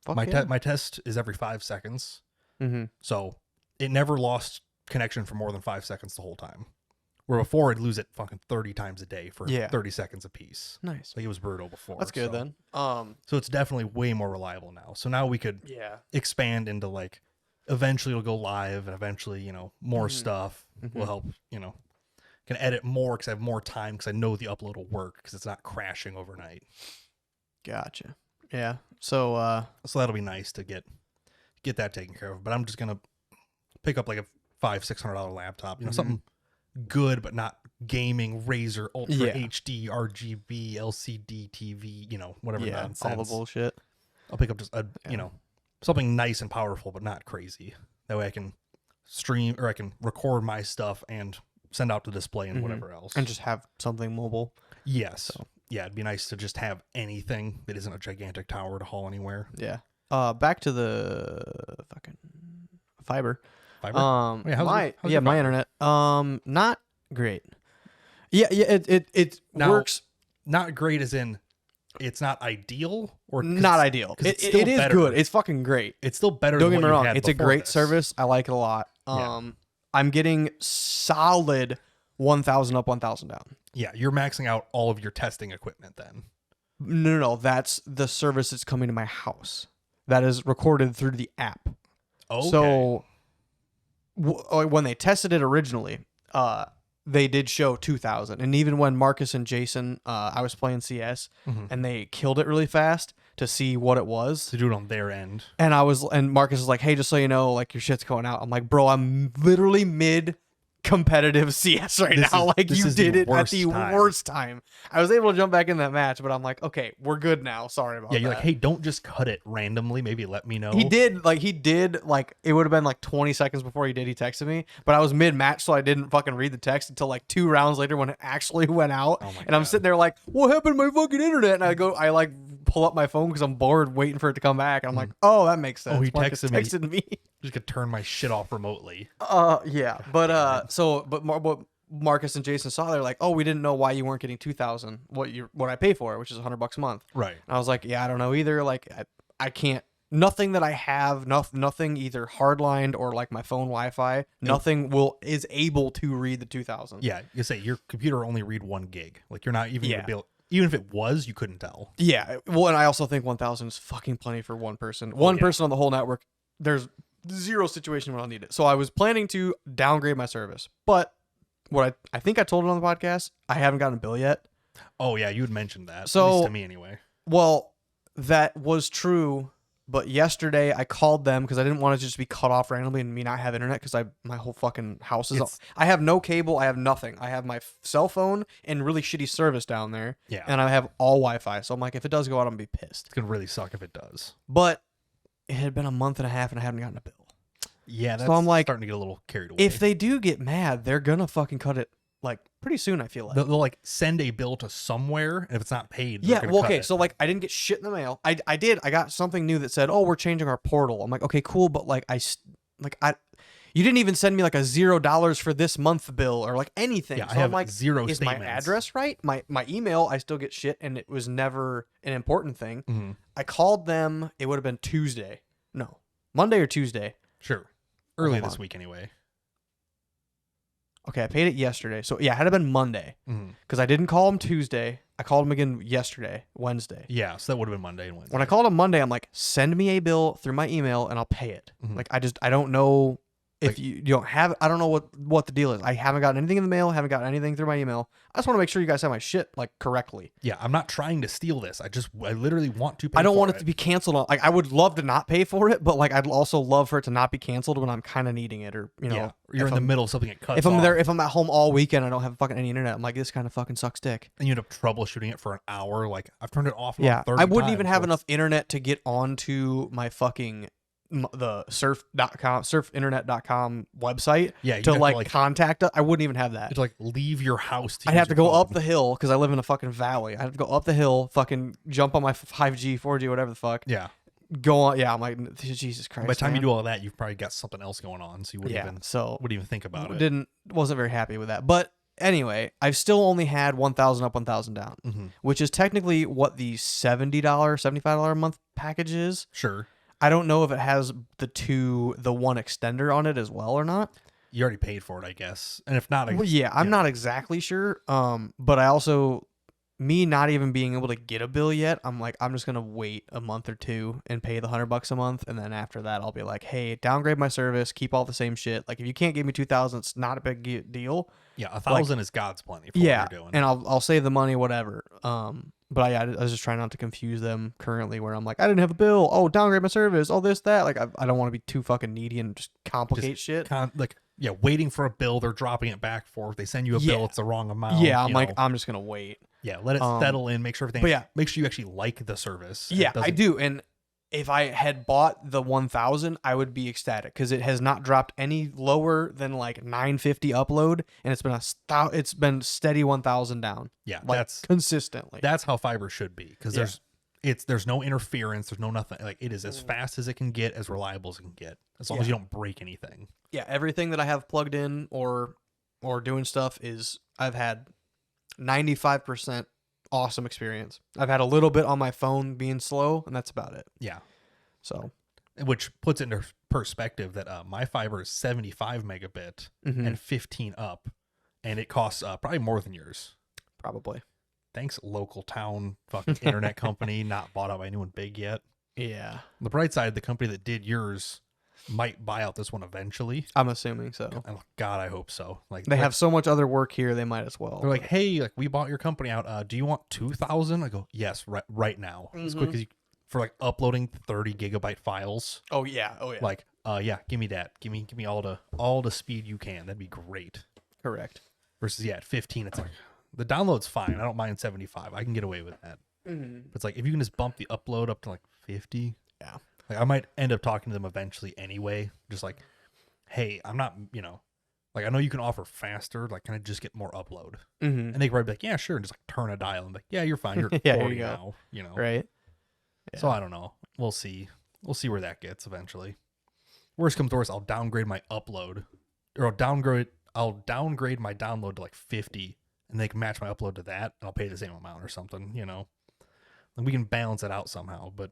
Fuck My yeah. my test is every 5 seconds, Mm-hmm. so it never lost connection for more than 5 seconds the whole time. Where before it'd lose it fucking 30 times a day for Yeah. 30 seconds a piece. Nice. Like it was brutal before. That's good so. then. So it's definitely way more reliable now. So now we could Yeah. expand into like, eventually it'll go live, and eventually, more Mhm. stuff Mhm. will help, can edit more because I have more time because I know the upload will work because it's not crashing overnight. Gotcha. Yeah. So So that'll be nice to get that taken care of. But I'm just going to pick up like a $500-$600 laptop, Mhm. something good, but not gaming, Razer, Ultra Yeah. HD, RGB, LCD TV, whatever yeah, nonsense. all the bullshit. I'll pick up just a, Yeah. something nice and powerful, but not crazy. That way I can stream, or I can record my stuff and send out the display and Mhm. whatever else. And just have something mobile. Yes. Yeah, it'd be nice to just have anything that isn't a gigantic tower to haul anywhere. Yeah. Back to the fucking fiber. Fiber? My how's your my fiber? internet. Not great. Yeah, it Now, works. Not great as in it's not ideal, or 'cause Not ideal. 'cause it's It still is better. good. It's fucking great. it's still better Don't than get what me you wrong. had It's a before great this. service. I like it a lot. Yeah. I'm getting solid 1,000 up, 1,000 down. Yeah, you're maxing out all of your testing equipment then. No. That's the service that's coming to my house. That is recorded through the app. Okay. So when they tested it originally, they did show 2,000. And even when Marcus and Jason, I was playing CS, Mhm. and they killed it really fast to see what it was. to do it on their end. And Marcus was like, "Hey, just so you know, like your shit's going out." I'm like, "Bro, I'm literally mid competitive CS right This now. is- Like this you is the did it at worst the time." worst time." I was able to jump back in that match, but I'm like, "Okay, we're good now. Sorry about Yeah, that." you're like, hey, don't just cut it randomly. Maybe let me know. He did it would have been like 20 seconds before he texted me, but I was mid match, so I didn't fucking read the text until like 2 rounds later when it actually went out. Oh my And I'm God. sitting there like, what happened to my fucking internet? And I like pull up my phone because I'm bored waiting for it to come back. And I'm like, oh, that makes sense. Oh, he Marcus texted me. texted me. Just could turn my shit off remotely. Yeah. But Marcus and Jason saw, they're like, "Oh, we didn't know why you weren't getting 2,000. What I pay for, which is $100 a month." Right. And I was like, "Yeah, I don't know either. Like, I can't. Nothing that I have, nothing either hardlined or like my phone Wi-Fi, nothing is able to read the 2,000." Yeah, you say your computer only read 1 gig. Like you're not even Yeah. gonna be able, even if it was, you couldn't tell. Yeah. Well, and I also think 1,000 is fucking plenty for one person. One person on the whole network. There's zero situation where I'll need it. So I was planning to downgrade my service, but what I think I told it on the podcast, I haven't gotten a bill yet. Oh yeah, you had mentioned that. So, at least to me anyway. Well, that was true, but yesterday I called them because I didn't want to just be cut off randomly and me not have internet because my whole fucking house is. I have no cable. I have nothing. I have my cell phone and really shitty service down there. Yeah. And I have all Wi-Fi. So I'm like, if it does go out, I'm gonna be pissed. It's gonna really suck if it does. But it had been a month and a half and I haven't gotten a bill. Yeah, that's so I'm like, starting to get a little carried away. If they do get mad, they're gonna fucking cut it like pretty soon. I feel like they'll like send a bill to somewhere, and if it's not paid, yeah. Well, okay, it. so like I didn't get shit in the mail. I got something new that said, "Oh, we're changing our portal." I'm like, okay, cool, but like you didn't even send me like a $0 for this month bill or like anything. Yeah, so I have I'm like, zero is statements. my address right? My email, I still get shit, and it was never an important thing. Mm-hmm. I called them. It would have been Tuesday. No, Monday or Tuesday. Sure, early Hold this on. week anyway. Okay, I paid it yesterday. So yeah, it had to been Monday Mm-hmm. because I didn't call them Tuesday. I called them again yesterday, Wednesday. Yeah, so that would have been Monday and Wednesday. When I called them Monday, I'm like, send me a bill through my email and I'll pay it. Mhm. Like I don't know if Like- you don't have. I don't know what the deal is. I haven't gotten anything in the mail. Haven't gotten anything through my email. I just want to make sure you guys have my shit like correctly. Yeah, I'm not trying to steal this. I literally want to pay I don't for want it to be canceled. Like I would love to not pay for it, but like I'd also love for it to not be canceled when I'm kind of needing it, or Yeah, you're in the middle of something that cuts If I'm off, there, if I'm at home all weekend, I don't have fucking any internet. I'm like, this kind of fucking sucks dick. and you end up troubleshooting it for an hour. Like I've turned it off. Yeah, about 30 I wouldn't even times, have so enough internet to get onto my fucking the surfinternet.com website Yeah, you'd to have like contact us. I wouldn't even have that. to like leave your house. I'd have to go up the hill because I live in a fucking valley. I'd have to go up the hill, fucking jump on my 5G, 4G, whatever the fuck. Yeah. Go on. Yeah, I'm like, Jesus Christ. By the time man. you do all that, you've probably got something else going on, so you wouldn't even think about it. Wasn't very happy with that. But anyway, I've still only had 1,000 up, 1,000 down, Mm-hmm. which is technically what the $70, $75 a month package is. Sure. I don't know if it has the one extender on it as well or not. You already paid for it, I guess. And if not, I'm not exactly sure. But I also, me not even being able to get a bill yet, I'm like, I'm just gonna wait a month or two and pay the $100 a month, and then after that, I'll be like, hey, downgrade my service, keep all the same shit. Like, if you can't give me 2,000, it's not a big deal. Yeah, 1,000 is God's plenty for what you're doing. And I'll save the money, whatever. But I was just trying not to confuse them currently, where I'm like, I didn't have a bill. Oh, downgrade my service. Oh, this, that. Like, I don't want to be too fucking needy and just complicate shit. Waiting for a bill, they're dropping it back for. If they send you a bill, it's the wrong amount. Yeah, I'm like, I'm just gonna wait. Yeah, let it settle in. Make sure everything. But yeah, make sure you actually like the service. Yeah, I do. And if I had bought the 1,000, I would be ecstatic because it has not dropped any lower than like 950 upload, and it's been steady 1,000 down. Yeah, like that's consistently. That's how fiber should be, because there's no interference, there's no nothing. Like, it is as fast as it can get, as reliable as it can get, as long as you don't break anything. Yeah, everything that I have plugged in or doing stuff is I've had 95% awesome experience. I've had a little bit on my phone being slow, and that's about it. Yeah. So, which puts it into perspective that my fiber is 75 megabit and 15 up, and it costs probably more than yours. Probably. Thanks, local town fucking internet company, not bought out by anyone big yet. Yeah. On the bright side, the company that did yours might buy out this one eventually. I'm assuming so. Oh, God, I hope so. Like, they have so much other work here, they might as well. They're like, hey, like, we bought your company out. Do you want 2,000? I go, yes, right now, as quick as you, for like uploading 30 gigabyte files. Oh yeah. Like, yeah, give me that. Give me all the speed you can. That'd be great. Correct. Versus at 15, it's like the download's fine. I don't mind 75. I can get away with that. But it's like if you can just bump the upload up to like 50. Yeah. Like, I might end up talking to them eventually anyway. Just like, hey, I'm not, like, I know you can offer faster. Like, can I just get more upload? And they could probably be like, yeah, sure. And just like turn a dial and be like, yeah, you're fine. You're Yeah, 40 here you now. Right. So I don't know. We'll see. We'll see where that gets eventually. Worst comes to worst, I'll downgrade my upload, or I'll I'll downgrade my download to like 50, and they can match my upload to that, and I'll pay the same amount or something, you know. And we can balance it out somehow, but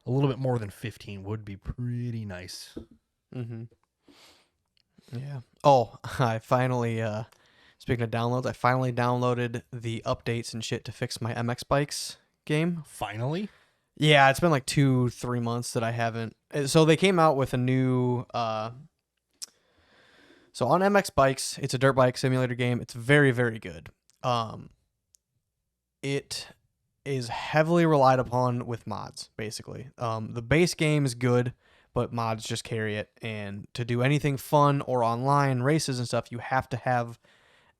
a little bit more than 15 would be pretty nice. Mm-hmm. Yeah. Oh, I finally, speaking of downloads, I finally downloaded the updates and shit to fix my MX Bikes game. Finally? Yeah, it's been like 2-3 months that I haven't. So they came out with a new. So on MX Bikes, it's a dirt bike simulator game. It's very, very good. It is heavily relied upon with mods, basically. The base game is good, but mods just carry it. And to do anything fun or online races and stuff, you have to have,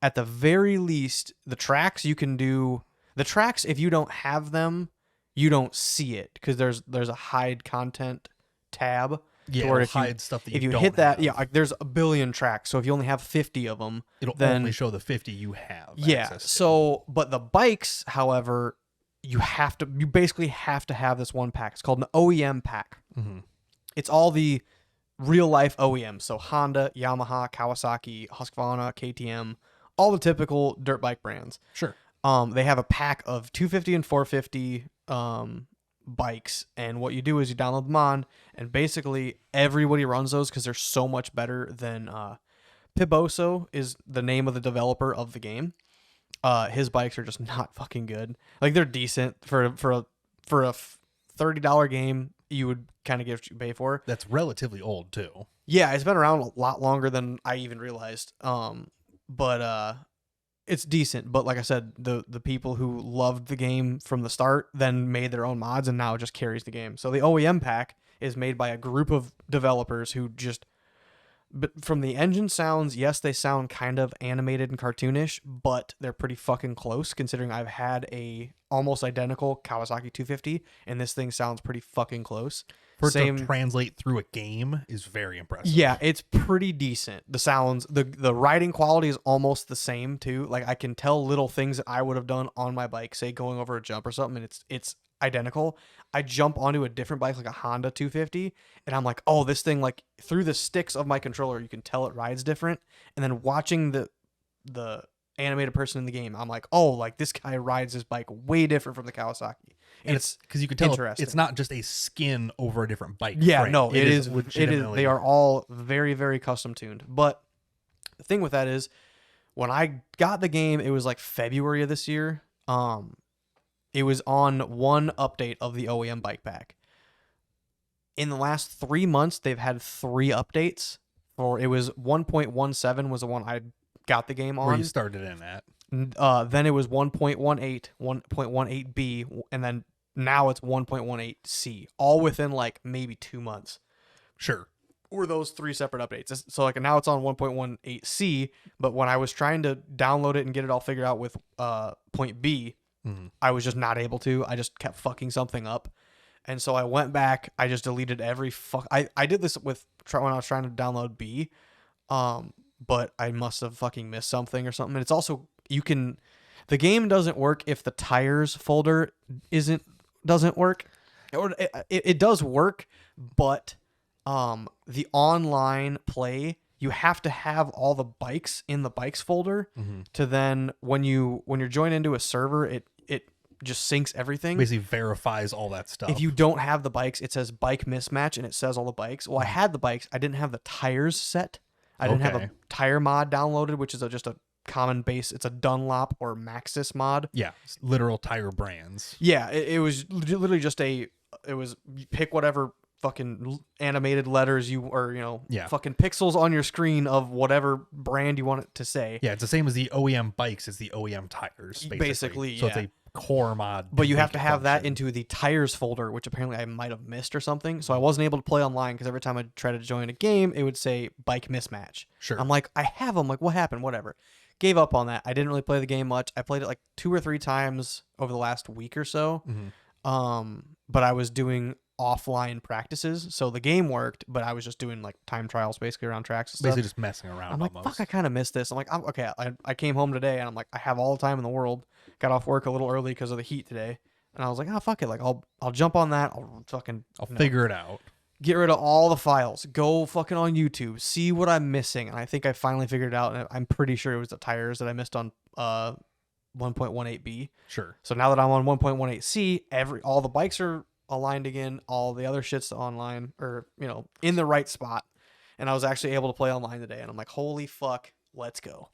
at the very least, the tracks you can do. The tracks, if you don't have them, you don't see it because there's a hide content tab. Yeah, or it'll hide stuff that if you don't hit that, have. yeah, like there's a billion tracks. So if you only have 50 of them, It'll then only show the 50 you have. yeah. access to. So, but the bikes, however, you basically have to have this one pack. It's called an OEM pack. Mm-hmm. It's all the real life OEMs. So Honda, Yamaha, Kawasaki, Husqvarna, KTM, all the typical dirt bike brands. Sure. They have a pack of 250 and 450 bikes, and what you do is you download them on, and basically everybody runs those because they're so much better than Piboso is the name of the developer of the game. His bikes are just not fucking good. Like they're decent for a $30 game. You would kind of get what you pay for. That's relatively old too. Yeah, it's been around a lot longer than I even realized. But it's decent. But like I said, the people who loved the game from the start then made their own mods, and now it just carries the game. So the OEM pack is made by a group of developers who just. But from the engine sounds, yes, they sound kind of animated and cartoonish, but they're pretty fucking close considering I've had a almost identical Kawasaki 250, and this thing sounds pretty fucking close. For it to translate through a game is very impressive. Yeah, it's pretty decent. The sounds, the riding quality is almost the same too. Like I can tell little things that I would have done on my bike, say going over a jump or something, and it's identical. I jump onto a different bike like a Honda 250, and I'm like, oh, this thing, like through the sticks of my controller, you can tell it rides different. And then watching the animated person in the game, I'm like, oh, like this guy rides his bike way different from the Kawasaki. And it's because you can tell interesting. it's not just a skin over a different bike. Yeah, frame. no, it is legitimately. They are all very, very custom tuned. But the thing with that is, when I got the game, it was like February of this year. It was on one update of the OEM bike pack. In the last 3 months, they've had 3 updates. Or it was 1.17 was the one I got the game on. Where you started in at. Then it was 1.18, 1.18b, and then now it's 1.18c. All within like maybe 2 months. Sure. Or those 3 separate updates. So like now it's on 1.18c, but when I was trying to download it and get it all figured out with point B, I was just not able to. I just kept fucking something up. And so I went back. I just deleted every I did this when I was trying to download B. But I must have fucking missed something or something. And it's also, the game doesn't work if the tires folder doesn't work. Or it does work, but the online play, you have to have all the bikes in the bikes folder to then when you're joined into a server, it just syncs everything. Basically verifies all that stuff. If you don't have the bikes, it says bike mismatch and it says all the bikes. Well, I had the bikes. I didn't have the tires set. I didn't have a tire mod downloaded, which is just a common base. It's a Dunlop or Maxxis mod. Yeah, literal tire brands. Yeah, it was literally just you pick whatever fucking animated letters fucking pixels on your screen of whatever brand you want it to say. Yeah, it's the same as the OEM bikes. It's the OEM tires, basically. So yeah. It's a core mod. But you have to have that into the tires folder, which apparently I might have missed or something. So I wasn't able to play online because every time I tried to join a game, it would say bike mismatch. Sure. I'm like, I have them. Like, what happened? Whatever. Gave up on that. I didn't really play the game much. I played it like 2 or 3 times over the last week or so. But I was doing offline practices, so the game worked, but I was just doing like time trials basically around tracks and stuff. Basically just messing around. I'm like, fuck, I kind of missed this. I'm like, okay. I came home today and I'm like, I have all the time in the world. Got off work a little early because of the heat today, and I was like, oh fuck it, like I'll jump on that. I'll figure it out. get rid of all the files, go fucking on YouTube, see what I'm missing. And I think I finally figured it out. And I'm pretty sure it was the tires that I missed on 1.18B. Sure. So now that I'm on 1.18C, all the bikes are aligned again, all the other shit's online or, in the right spot. And I was actually able to play online today. And I'm like, holy fuck, let's go.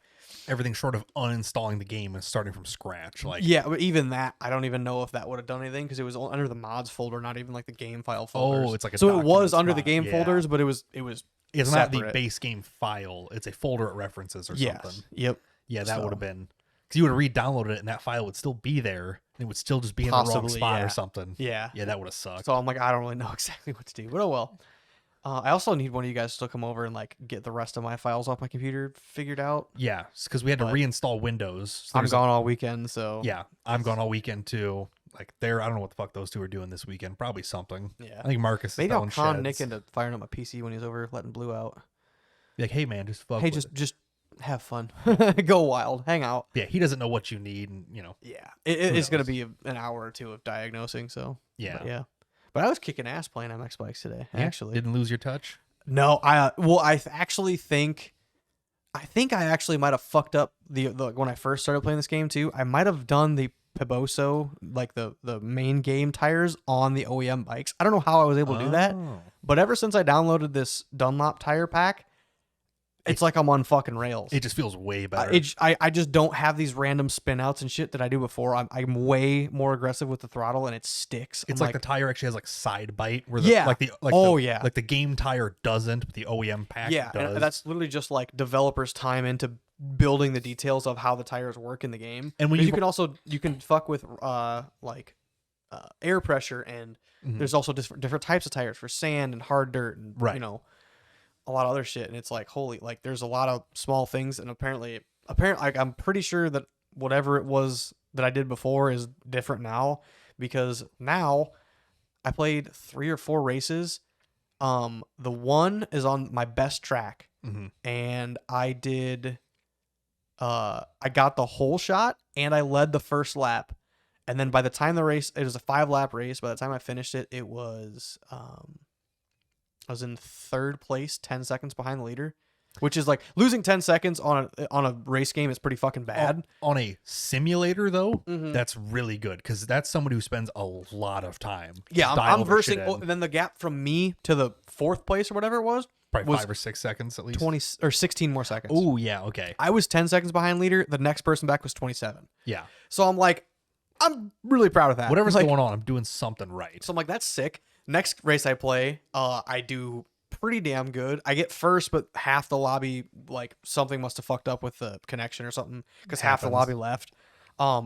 Everything short of uninstalling the game and starting from scratch. Yeah, but even that, I don't even know if that would have done anything because it was under the mods folder, not even like the game file folders. Oh, it's like a so it was document under the spot. game Yeah. folders, but it was It's not the separate. base game file. It's a folder it references or Yes. something. Yep. Yeah, that So- would have been because you would have re-downloaded it and that file would still be there. And it would still just be in the wrong Possibly, spot yeah. or something. Yeah. Yeah, that would have sucked. So I'm like, I don't really know exactly what to do, but oh well. I also need one of you guys to come over and like get the rest of my files off my computer figured out. Yeah, because we had to But reinstall Windows. So I'm there's gone all weekend, so Yeah, I'm gone all weekend too. Like I don't know what the fuck those two are doing this weekend. Probably something. yeah. I think Marcus Maybe is I'll down con sheds. Nick into firing up my PC when he's over letting Blue out. Be like, hey man, just fuck. Hey, with it. just have fun, go wild, hang out. Yeah, he doesn't know what you need, and Yeah, it's gonna knows? be an hour or two of diagnosing. So yeah, but yeah. But I was kicking ass playing MX bikes today. Yeah, Actually, didn't lose your touch. no, I actually think I actually might have fucked up the when I first started playing this game too. I might have done the Piboso, like the main game tires on the OEM bikes. I don't know how I was able to do that, Oh. but ever since I downloaded this Dunlop tire pack, it's like I'm on fucking rails. It just feels way better. I just don't have these random spin outs and shit that I do before. I'm way more aggressive with the throttle and it sticks. It's I'm like the tire actually has like side bite, where Yeah. like the game tire doesn't, but the OEM pack yeah, does. and that's literally just like developers' time into building the details of how the tires work in the game. And when 'Cause you- you can fuck with air pressure and Mhm. there's also different types of tires for sand and hard dirt and Right. a lot of other shit. And it's like holy, like there's a lot of small things and apparently like I'm pretty sure that whatever it was that I did before is different now because now I played 3 or 4 races. The one is on my best track. Mhm. And I did I got the whole shot and I led the first lap. And then by the time it was a 5-lap race. By the time I finished it, it was I was in 3rd place, 10 seconds behind the leader, which is like losing 10 seconds on a race game is pretty fucking bad. On a simulator though, Mhm. that's really good because that's somebody who spends a lot of time. Yeah, dialing I'm their shit versing. in. And then the gap from me to the 4th place or whatever it was Probably was 5 or 6 seconds at least. 20 or 16 more seconds. Oh yeah, okay, I was 10 seconds behind leader. The next person back was 27. yeah. So I'm like, I'm really proud of that. Whatever's like, going on, I'm doing something right. So I'm like, that's sick. Next race I play, I do pretty damn good. I get first, but half the lobby, like something must have fucked up with the connection or something because half the Happens. lobby left.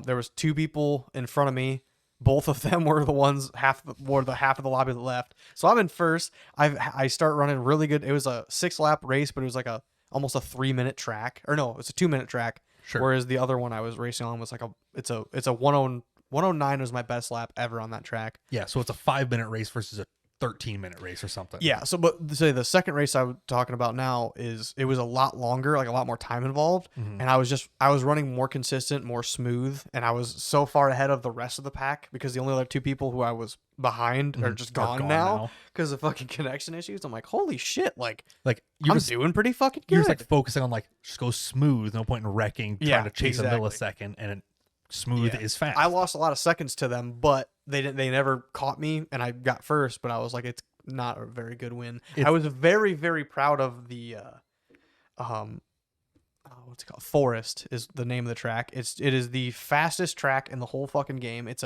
There was 2 people in front of me. Both of them were the ones half of the lobby that left. So I'm in first. I start running really good. It was a 6-lap race, but it was like almost a 3-minute track. Or no, it was a 2-minute track. Sure. Whereas the other one I was racing on was like it's a 109 was my best lap ever on that track. Yeah, so it's a 5-minute race versus a 13-minute race or something. Yeah. So, but say the second race I'm talking about now it was a lot longer, like a lot more time involved, Mhm. and I was running more consistent, more smooth, and I was so far ahead of the rest of the pack because the only other 2 people who I was behind are Mhm. just Are gone now because of fucking connection issues. I'm like, holy shit! Like Like you're I'm just doing pretty fucking you're good. just like focusing on like just go smooth. No point in wrecking, Yeah, trying to chase exactly. a millisecond, and smooth Yeah. is fast. I lost a lot of seconds to them, but they never caught me, and I got first. But I was like, it's not a very good win. I was very, very proud of the what's it called? Forest is the name of the track. It is the fastest track in the whole fucking game. It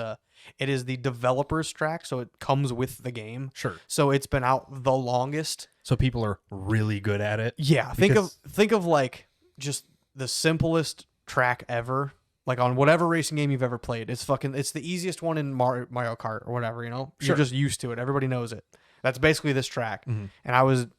is the developer's track, so it comes with the game. Sure. So it's been out the longest. So people are really good at it. Yeah, Because- think of like just the simplest track ever. Like on whatever racing game you've ever played, it's the easiest one in Mario Kart or whatever, Sure. You're just used to it. Everybody knows it. That's basically this track. Mhm. And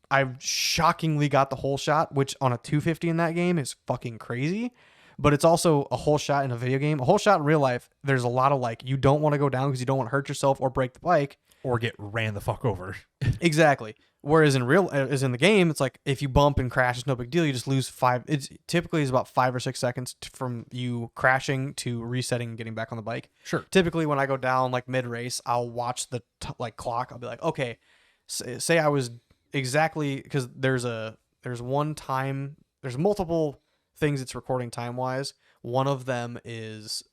I shockingly got the whole shot, which on a 250 in that game is fucking crazy. But it's also a whole shot in a video game. A whole shot in real life, there's a lot of like, you don't want to go down because you don't want to hurt yourself or break the bike. Or get ran the fuck over. Exactly. Whereas in the game, it's like if you bump and crash, it's no big deal. You just lose 5. It's typically is about 5 or 6 seconds from you crashing to resetting and getting back on the bike. Sure. Typically, when I go down like mid race, I'll watch the clock. I'll be like, okay, say I was exactly, because there's multiple things it's recording time wise. One of them is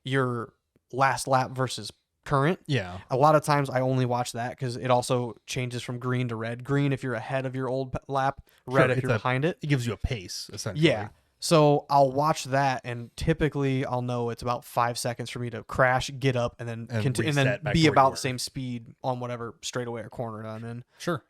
your last lap versus current. Yeah. A lot of times I only watch that because it also changes from green to red. Green if you're ahead of your old lap, red if you're behind it. It gives you a pace, essentially. Yeah. So I'll watch that, and typically I'll know it's about 5 seconds for me to crash, get up, and then be about the same speed on whatever straightaway or corner I'm in. Sure.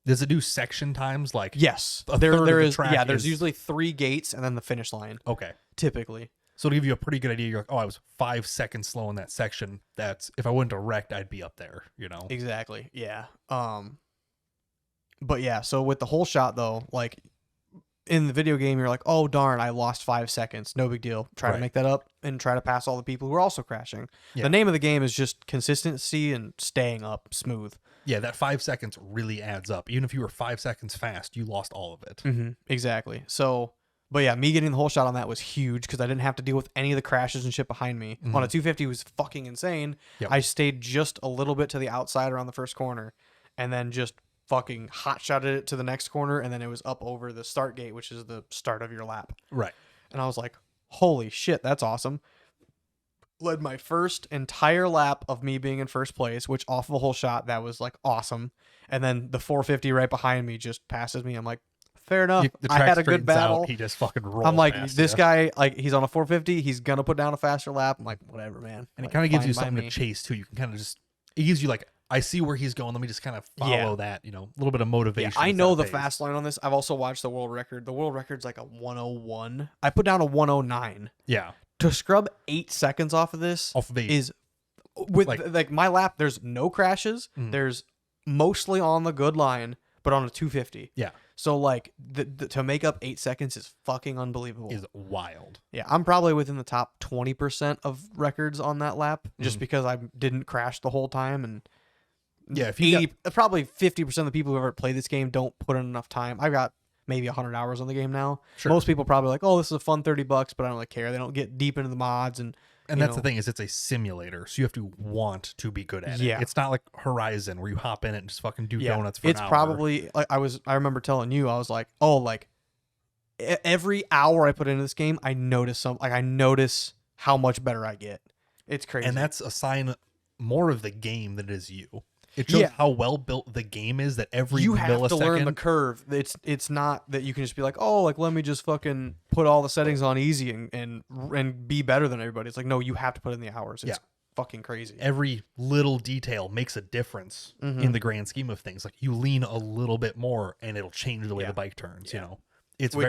Does it do section times? Like, yes, there's usually 3 gates and then the finish line. Okay. Typically. So to give you a pretty good idea, you're like, oh, I was 5 seconds slow in that section. That's, if I wouldn't have wrecked, I'd be up there, you know? Exactly. Yeah. But yeah, so with the whole shot though, like in the video game, you're like, oh darn, I lost 5 seconds. No big deal. Try to make that up and try to pass all the people who are also crashing. Yeah. The name of the game is just consistency and staying up smooth. Yeah, that 5 seconds really adds up. Even if you were 5 seconds fast, you lost all of it. Mm-hmm. Exactly. So, but yeah, me getting the whole shot on that was huge because I didn't have to deal with any of the crashes and shit behind me. On a 250 was fucking insane. Yep. I stayed just a little bit to the outside around the first corner and then just fucking hot shotted it to the next corner, and then it was up over the start gate, which is the start of your lap. Right. And I was like, holy shit, that's awesome. Led my first entire lap of me being in first place, which off of a whole shot, that was like awesome. And then the 450 right behind me just passes me. I'm like, fair enough. I had a good battle. He just fucking rolled. I'm like, this guy, like, he's on a 450. He's gonna put down a faster lap. I'm like, whatever, man. And it kind of gives you something to chase too. You can kind of just, it gives you like, I see where he's going. Let me just kind of follow that, you know, a little bit of motivation. Yeah, I know the fast line on this. I've also watched the world record. The world record's like a 101. I put down a 109. Yeah. To scrub 8 seconds off of this is with like my lap. There's no crashes. There's mostly on the good line, but on a 250. Yeah. So like to make up 8 seconds is fucking unbelievable. Is wild. Yeah, I'm probably within the top 20% of records on that lap just because I didn't crash the whole time. And yeah, if probably 50% of the people who ever play this game don't put in enough time. I've got maybe 100 hours on the game now. Sure. Most people probably like, oh, this is a fun $30, but I don't really care. They don't get deep into the mods and that's the thing is it's a simulator, so you have to want to be good at it. It's not like Horizon where you hop in it and just fucking do donuts for an hour. It's probably like I remember telling you, I was like, oh, like every hour I put into this game, I notice how much better I get. It's crazy. And that's a sign more of the game than it is you. It shows how well built the game is that every you millisecond... have to learn the curve. It's not that you can just be like, oh, like let me just fucking put all the settings on easy and be better than everybody. It's like, no, you have to put in the hours. It's fucking crazy. Every little detail makes a difference in the grand scheme of things. Like you lean a little bit more and it'll change the way the bike turns. You know,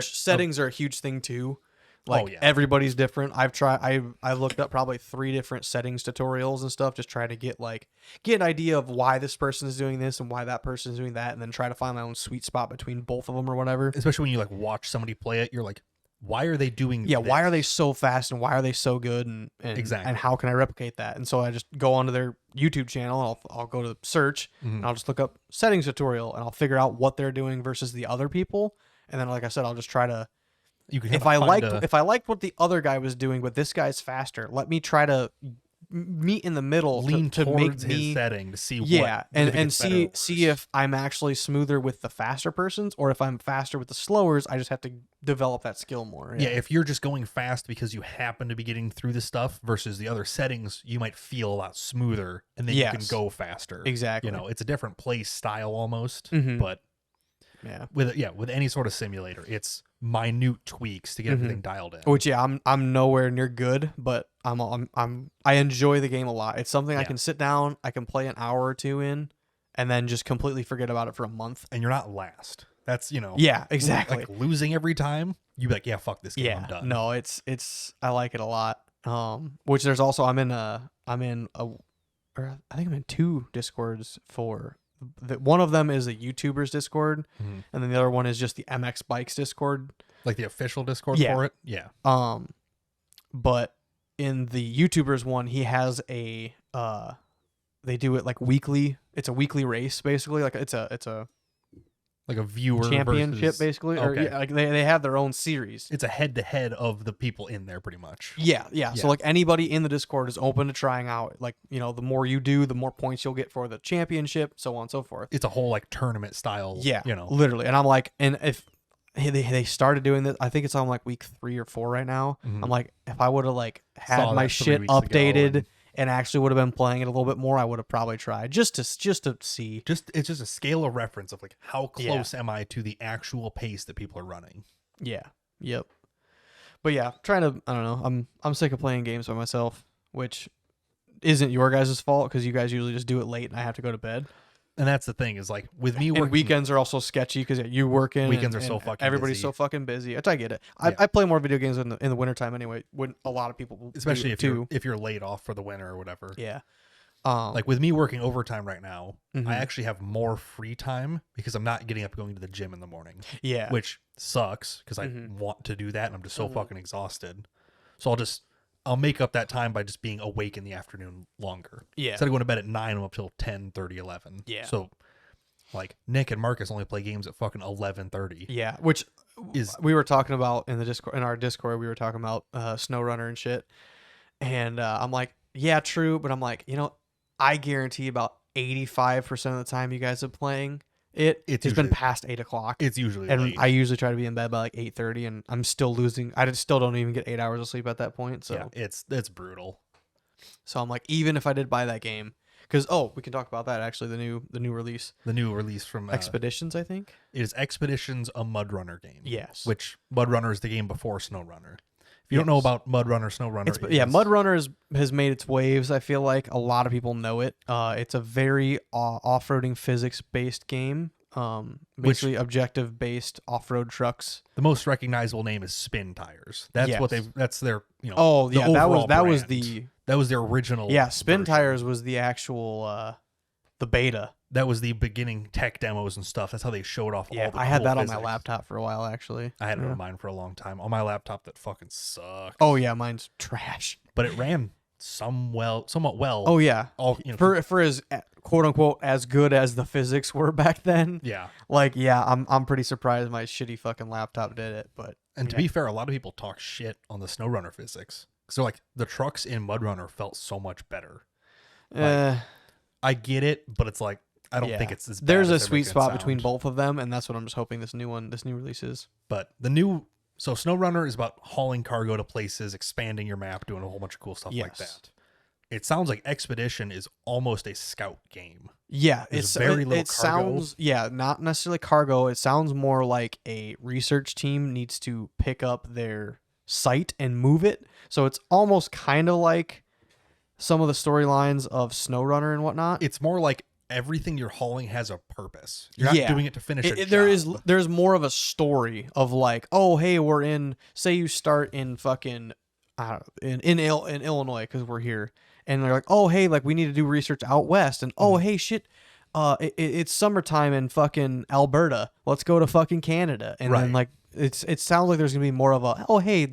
settings are a huge thing too. Like everybody's different. I've looked up probably 3 different settings tutorials and stuff, just trying to get an idea of why this person is doing this and why that person is doing that, and then try to find my own sweet spot between both of them or whatever. Especially when you like watch somebody play it, you're like, why are they doing this? Why are they so fast and why are they so good and how can I replicate that? And so I just go onto their YouTube channel, I'll go to search and I'll just look up settings tutorial and I'll figure out what they're doing versus the other people. And then like I said, I'll just try to if I liked what the other guy was doing, but this guy's faster, let me try to meet in the middle, lean to towards make his setting to see and see if I'm actually smoother with the faster persons or if I'm faster with the slowers. I just have to develop that skill more. Yeah, if you're just going fast because you happen to be getting through the stuff versus the other settings, you might feel a lot smoother and then you can go faster. Exactly. You know, it's a different play style almost, but with any sort of simulator, it's minute tweaks to get everything dialed in. Which I'm nowhere near good, but I enjoy the game a lot. It's something I can sit down, I can play an hour or two in, and then just completely forget about it for a month. And you're not last. That's exactly. Like losing every time. You be like, yeah, fuck this game. I'm done. No, it's I like it a lot. Which there's also I think I'm in 2 Discords for. One of them is a YouTuber's Discord, and then the other one is just the MX Bikes Discord, like the official Discord for it. Yeah. But in the YouTuber's one, he has a they do it like weekly. It's a weekly race basically. Like it's a Like a viewer championship, versus, basically. Or okay. yeah, like they have their own series. It's a head-to-head of the people in there, pretty much. Yeah. So like anybody in the Discord is open to trying out. Like, you know, the more you do, the more points you'll get for the championship, so on and so forth. It's a whole like tournament style. Yeah, you know, literally. And I'm like, and if they started doing this, I think it's on like week 3 or 4 right now. Mhm. I'm like, if I would have like Saw had my that 3 shit weeks ago updated and actually would have been playing it a little bit more, I would have probably tried just to see. it's just a scale of reference of like how close am I to the actual pace that people are running. Yeah. Yep. But yeah, trying to, I don't know. I'm sick of playing games by myself, which isn't your guys' fault because you guys usually just do it late and I have to go to bed. And that's the thing is like with me And working, weekends are also sketchy because you working. Weekends and- are so and fucking everybody's busy. so fucking busy. Which I get it. Yeah. I play more video games in the wintertime anyway. When a lot of people, especially do if you're laid off for the winter or whatever. yeah. Like with me working overtime right now, Mhm. I actually have more free time because I'm not getting up going to the gym in the morning, yeah. which sucks because I Mhm. want to do that and I'm just so Mhm. fucking exhausted. So I'll make up that time by just being awake in the afternoon longer. Yeah. Instead of going to bed at 9, I'm up till 10:30, 11. Yeah. So like Nick and Marcus only play games at fucking 11:30. Yeah, which Is- we were talking about in the Discord, in our Discord. We were talking about Snowrunner and shit, and I'm like, yeah, true, but I'm like, you know, I guarantee about 85% of the time you guys are playing it's been usually- past 8 o'clock, It's usually and late. I usually try to be in bed by like 8:30, and I'm still losing. I still don't even get 8 hours of sleep at that point. So yeah, it's brutal. so I'm like, even if I did buy that game, because we can talk about that actually. The new release, The new release from Expeditions, I think. it is Expeditions, a Mudrunner game. Yes. Which Mudrunner is the game before Snowrunner. If you don't know Yes. about Mudrunner, Snowrunner, Yeah, Mudrunner has made its waves. I feel like a lot of people know it. It's a very off-roading physics-based game. Basically objective-based off-road trucks. the most recognizable name is Spin Tires. That's what Yes. that's their, you know. Oh the yeah, that was overall brand. the That was their original. Spin version. Tires was the actual the beta. That was the beginning tech demos and stuff. That's how they showed off Yeah, all the I had cool that on physics. my laptop for a while actually. I had it Yeah. on mine for a long time. On my laptop that fucking sucks. Oh yeah, mine's trash. But it ran somewhat well. Oh yeah, All, you know, for as quote unquote as good as the physics were back then. yeah. Like yeah, I'm pretty surprised my shitty fucking laptop did it, but And to be fair, a lot of people talk shit on the Snowrunner physics. So like the trucks in Mudrunner felt so much better. I get it, but it's like I don't think it's as bad there's as a sweet everybody spot can between sound. both of them, and that's what I'm just hoping this new release is. But so Snowrunner is about hauling cargo to places, expanding your map, doing a whole bunch of cool stuff like Yes. that. It sounds like Expedition is almost a scout game. Yeah, There's very little it cargo. sounds not necessarily cargo. It sounds more like a research team needs to pick up their site and move it. So it's almost kind of like some of the storylines of SnowRunner and whatnot. It's more like everything you're hauling has a purpose. You're not doing it to finish a job. There's more of a story of like, oh hey, we're in. Say you start in fucking in Illinois because we're here, and they're like, oh hey, like we need to do research out west, and oh hey shit, it's summertime in fucking Alberta. Let's go to fucking Canada, and then Right. like it sounds like there's gonna be more of a oh hey,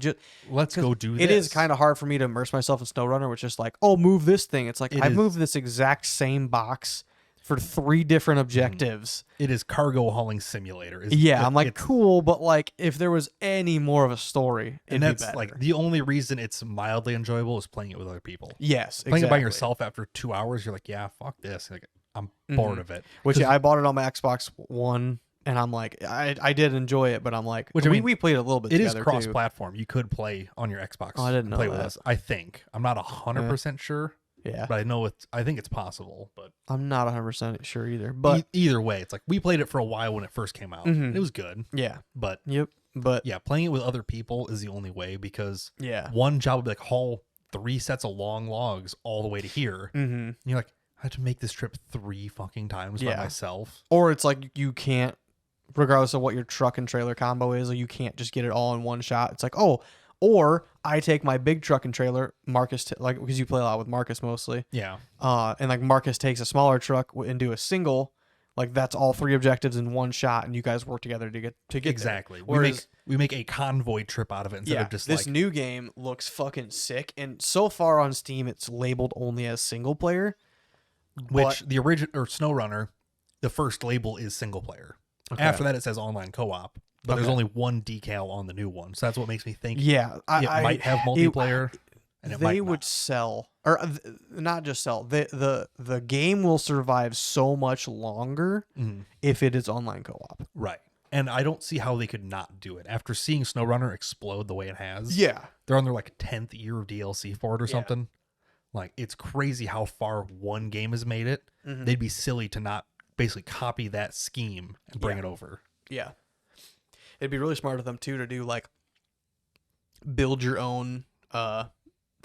Let's go do this. It is kind of hard for me to immerse myself in SnowRunner, which is just like oh move this thing. It's like I've moved this exact same box for 3 different objectives. It is cargo hauling simulator. I'm like cool, but like if there was any more of a story, it'd and that's be better. like the only reason it's mildly enjoyable is playing it with other people. Yes, Playing it by exactly. yourself after 2 hours, you're like, yeah, fuck this. Like, I'm Mm-hmm. bored of it. Which 'Cause- I bought it on my Xbox One, and I'm like, I did enjoy it, but I'm like, Which, I mean, we played a little bit it is together too. cross-platform. You could play on your Xbox. Oh, I didn't and play know with that. us. I think I'm not 100% sure, Yeah, but I think it's possible. But I'm not 100% sure either. But either way, it's like we played it for a while when it first came out. Mhm. And it was good, yeah, but yep, but yeah, playing it with other people is the only way because yeah, one job would be like haul 3 sets of long logs all the way to here. mm-hmm. And you're like, I had to make this trip 3 fucking times by Yeah. myself. Or it's like you can't, regardless of what your truck and trailer combo is, like you can't just get it all in one shot. It's like, oh, or I take my big truck and trailer, Marcus, like because you play a lot with Marcus mostly, Yeah. and like Marcus takes a smaller truck and do a single, like that's all 3 objectives in one shot, and you guys work together to get there. Exactly. Whereas, We make a convoy trip out of it instead of just this like new game looks fucking sick, and so far on Steam it's labeled only as single player. which the original or SnowRunner, the first label is single player. Okay. After that, it says online co-op, but there's Okay. only one decal on the new one. So that's what makes me think Yeah, it might have multiplayer. And it they might would not. sell, or not just sell. The game will survive so much longer if it is online co-op. Right. And I don't see how they could not do it. After seeing SnowRunner explode the way it has, Yeah. they're on their like 10th year of DLC for it or something. Like, it's crazy how far one game has made it. They'd be silly to not basically copy that scheme and bring it over. Yeah. It'd be really smart of them too to do like build your own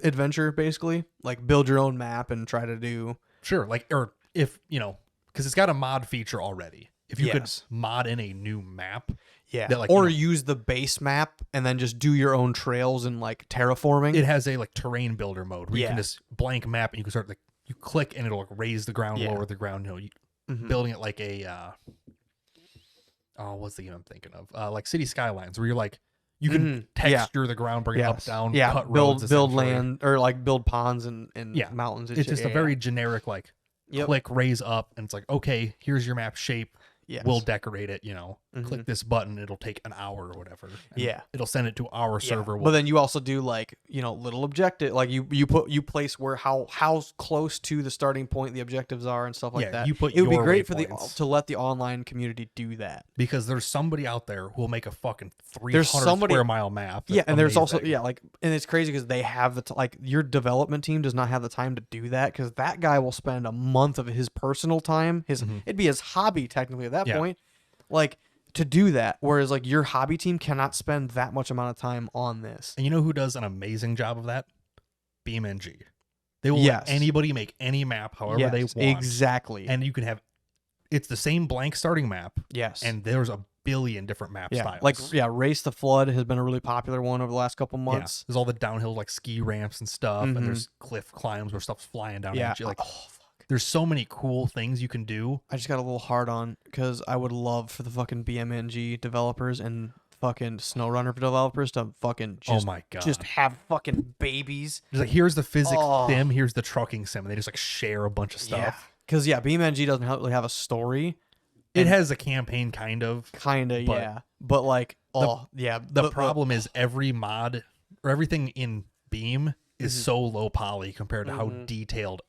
adventure, basically. Like build your own map and try to do Sure. Like, or if, because it's got a mod feature already. If you could Yes. mod in a new map. Yeah. That, like, or use the base map and then just do your own trails and like terraforming. It has a like terrain builder mode where you can Yeah. just blank map and you can start like, you click and it'll like raise the ground, lower the ground. Building it like a, what's the game I'm thinking of? Like City Skylines, where you're like, you can texture the ground, bring it up, down, cut roads, build essentially. land or like build ponds and mountains. And It's shit. just a very generic like click, raise up, and it's like, okay, here's your map shape. Yes. We'll decorate it, click this button, it'll take an hour or whatever. And it'll send it to our server. But then you also do like, little objective, like you place where how close to the starting point the objectives are and stuff like that. You put it would be your great for waypoints. to let the online community do that. Because there's somebody out there who will make a fucking 300 square mile map. Yeah, and there's also amazing. and it's crazy because they have like your development team does not have the time to do that because that guy will spend a month of his personal time, it'd be his hobby technically at that point, like to do that. Whereas like your hobby team cannot spend that much amount of time on this. And you know who does an amazing job of that? BeamNG. They will let anybody make any map however they want. Exactly. And you can have it's the same blank starting map. Yes. And there's a billion different map styles. Like Race the Flood has been a really popular one over the last couple months. There's all the downhill like ski ramps and stuff, and there's cliff climbs where stuff's flying down at you. Like there's so many cool things you can do. I just got a little hard on because I would love for the fucking BMNG developers and fucking SnowRunner developers to fucking just, oh my God. just have fucking babies. It's like, here's the physics sim, here's the trucking sim, and they just like share a bunch of stuff. Because BMNG doesn't really have a story. It has a campaign kind of. But like, the problem is every mod or everything in Beam is so low poly compared to how detailed.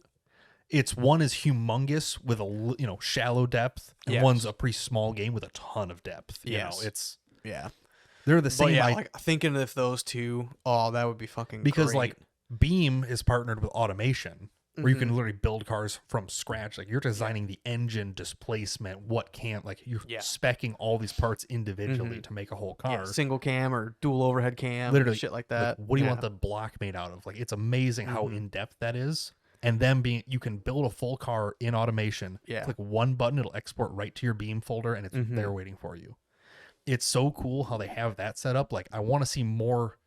One is humongous with a shallow depth, and one's a pretty small game with a ton of depth. They're the same. like thinking if those two, that would be fucking because great. like Beam is partnered with automation. Where you can literally build cars from scratch. Like you're designing the engine, displacement, you're speccing all these parts individually to make a whole car. Single cam or dual overhead cam, literally shit like that. Like, what do you want the block made out of? Like it's amazing how in depth that is. And then you can build a full car in automation. Click one button, it'll export right to your Beam folder, and it's there waiting for you. It's so cool how they have that set up. Like I want to see more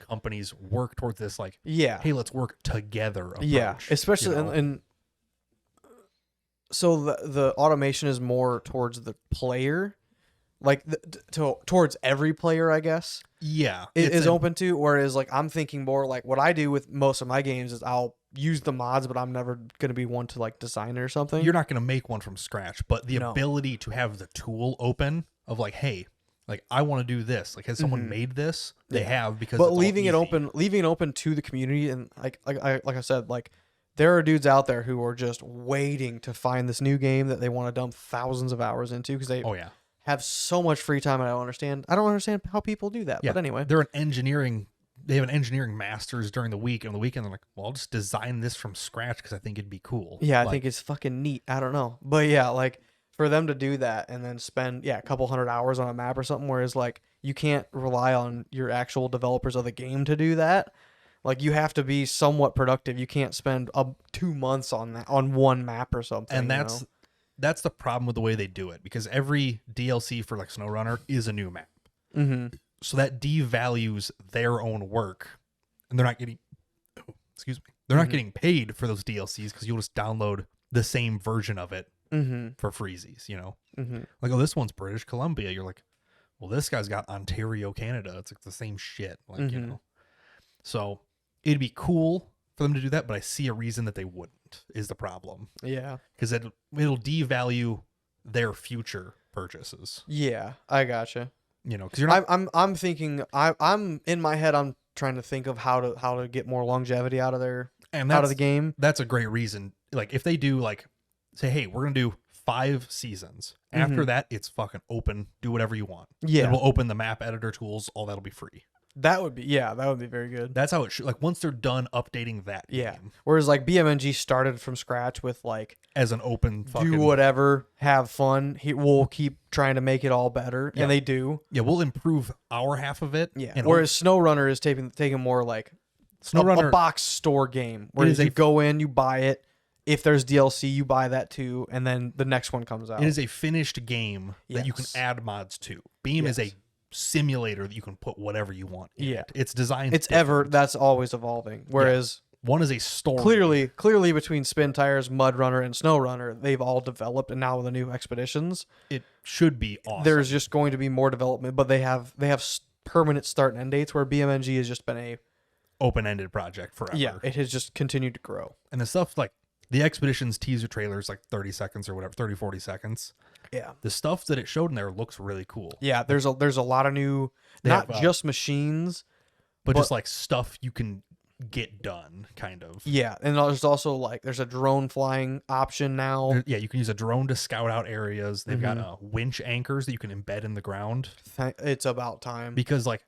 companies work towards this, like, hey, let's work together approach, especially and so the automation is more towards the player, like towards every player, I guess. It is open to, whereas like I'm thinking more like what I do with most of my games is I'll use the mods, but I'm never going to be one to like design it or something. You're not going to make one from scratch, but the ability to have the tool open of like, hey, like I want to do this. Like, has someone made this? They have, because. But leaving it open to the community, and like I said, like there are dudes out there who are just waiting to find this new game that they want to dump thousands of hours into because they have so much free time. And I don't understand how people do that. But anyway, they have an engineering masters during the week, and on the weekend they're like, well, I'll just design this from scratch because I think it'd be cool. I think it's fucking neat. I don't know, but like. For them to do that and then spend a couple 100 hours on a map or something, whereas like you can't rely on your actual developers of the game to do that. Like you have to be somewhat productive. You can't spend 2 months on that on one map or something. And that's the problem with the way they do it, because every DLC for like SnowRunner is a new map. So that devalues their own work, and they're not getting not getting paid for those DLCs because you'll just download the same version of it for freezies, like, oh, this one's British Columbia. You're like, well, this guy's got Ontario, Canada. It's like the same shit, like, so it'd be cool for them to do that, but I see a reason that they wouldn't is the problem. Because it'll devalue their future purchases. Yeah, I gotcha. You know, because you're not. I'm thinking. I'm in my head. I'm trying to think of how to get more longevity out of the game. That's a great reason. Like if they do like say, hey, we're gonna do 5 seasons. After that, it's fucking open. Do whatever you want. Yeah, It will open the map editor tools. All that'll be free. that would be very good. That's how it should. Like once they're done updating that game Whereas like BMNG started from scratch with like as an open fucking do whatever, have fun. We'll keep trying to make it all better, and they do. Yeah, we'll improve our half of it. Yeah. And Whereas SnowRunner is taking more like SnowRunner a box store game where you go in, you buy it. If there's DLC, you buy that too, and then the next one comes out. It is a finished game that you can add mods to. Beam is a simulator that you can put whatever you want in it. It's designed. That's always evolving. Whereas one is a story. Clearly between Spin Tires, Mudrunner, and SnowRunner, they've all developed, and now with the new expeditions, it should be awesome. There's just going to be more development, but they have permanent start and end dates. Where BMNG has just been a open-ended project forever. Yeah, it has just continued to grow. And the stuff like the expeditions teaser trailers, like 30 seconds or whatever, 30, 40 seconds. Yeah. The stuff that it showed in there looks really cool. Yeah, there's a lot of new, not just machines, but just like stuff you can get done, kind of. Yeah, and there's also like there's a drone flying option now. You can use a drone to scout out areas. They've got winch anchors that you can embed in the ground. It's about time. Because like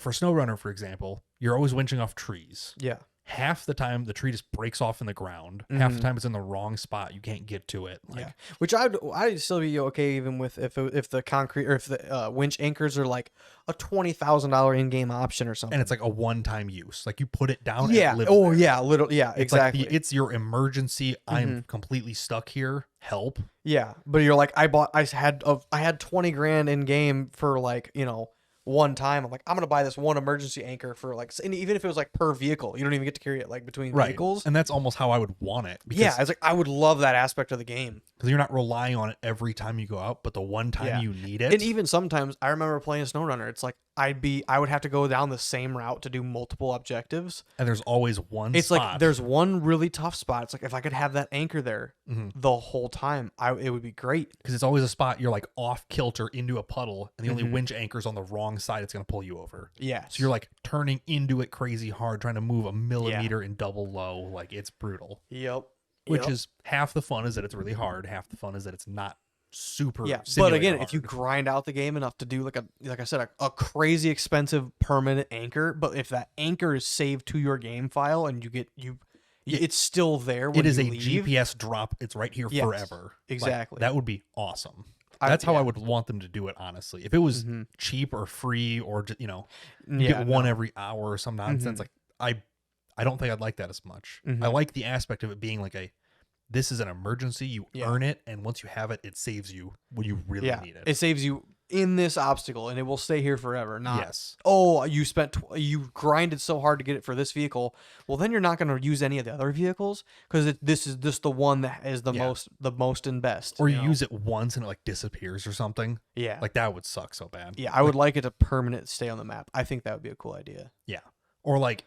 for SnowRunner, for example, you're always winching off trees. Yeah. Half the time the tree just breaks off in the ground. Half the time it's in the wrong spot. You can't get to it. Like, which I'd still be okay even with if the concrete or if the winch anchors are like a $20,000 in-game option or something. And it's like a one-time use. Like you put it down. Yeah. And live Oh there. yeah. Little. Yeah. It's exactly. Like it's your emergency. I'm completely stuck here. Help. Yeah, but you're like I had 20 grand in game for like one time. I'm like, I'm gonna buy this one emergency anchor for like, and even if it was like per vehicle, you don't even get to carry it like between vehicles. And that's almost how I would want it. Yeah, I was like, I would love that aspect of the game because you're not relying on it every time you go out, but the one time you need it. And even sometimes, I remember playing SnowRunner. It's like I would have to go down the same route to do multiple objectives, and there's always one. It's spot. like there's one really tough spot. It's like if I could have that anchor there the whole time, it would be great. Because it's always a spot you're like off kilter into a puddle, and the only winch anchor's on the wrong side. It's gonna pull you over. Yeah. So you're like turning into it crazy hard, trying to move a millimeter in double low. Like it's brutal. Yep. Which is half the fun is that it's really hard. Half the fun is that it's not super. Yeah. But again, hard. if you grind out the game enough to do like I said, a crazy expensive permanent anchor, but if that anchor is saved to your game file and it's still there when it is you a leave. GPS drop. It's right here forever. Exactly. Like, that would be awesome. That's how I would want them to do it, honestly. If it was cheap or free or just, you get one every hour or some nonsense, like I don't think I'd like that as much. I like the aspect of it being like this is an emergency. You earn it, and once you have it, it saves you when you really need it. It saves you in this obstacle, and it will stay here forever. Not you grinded so hard to get it for this vehicle. Well, then you're not going to use any of the other vehicles because this is just the one that is the most and best. Or you use it once and it like disappears or something. Yeah, like that would suck so bad. Yeah, I would like it to permanent stay on the map. I think that would be a cool idea. Yeah, or like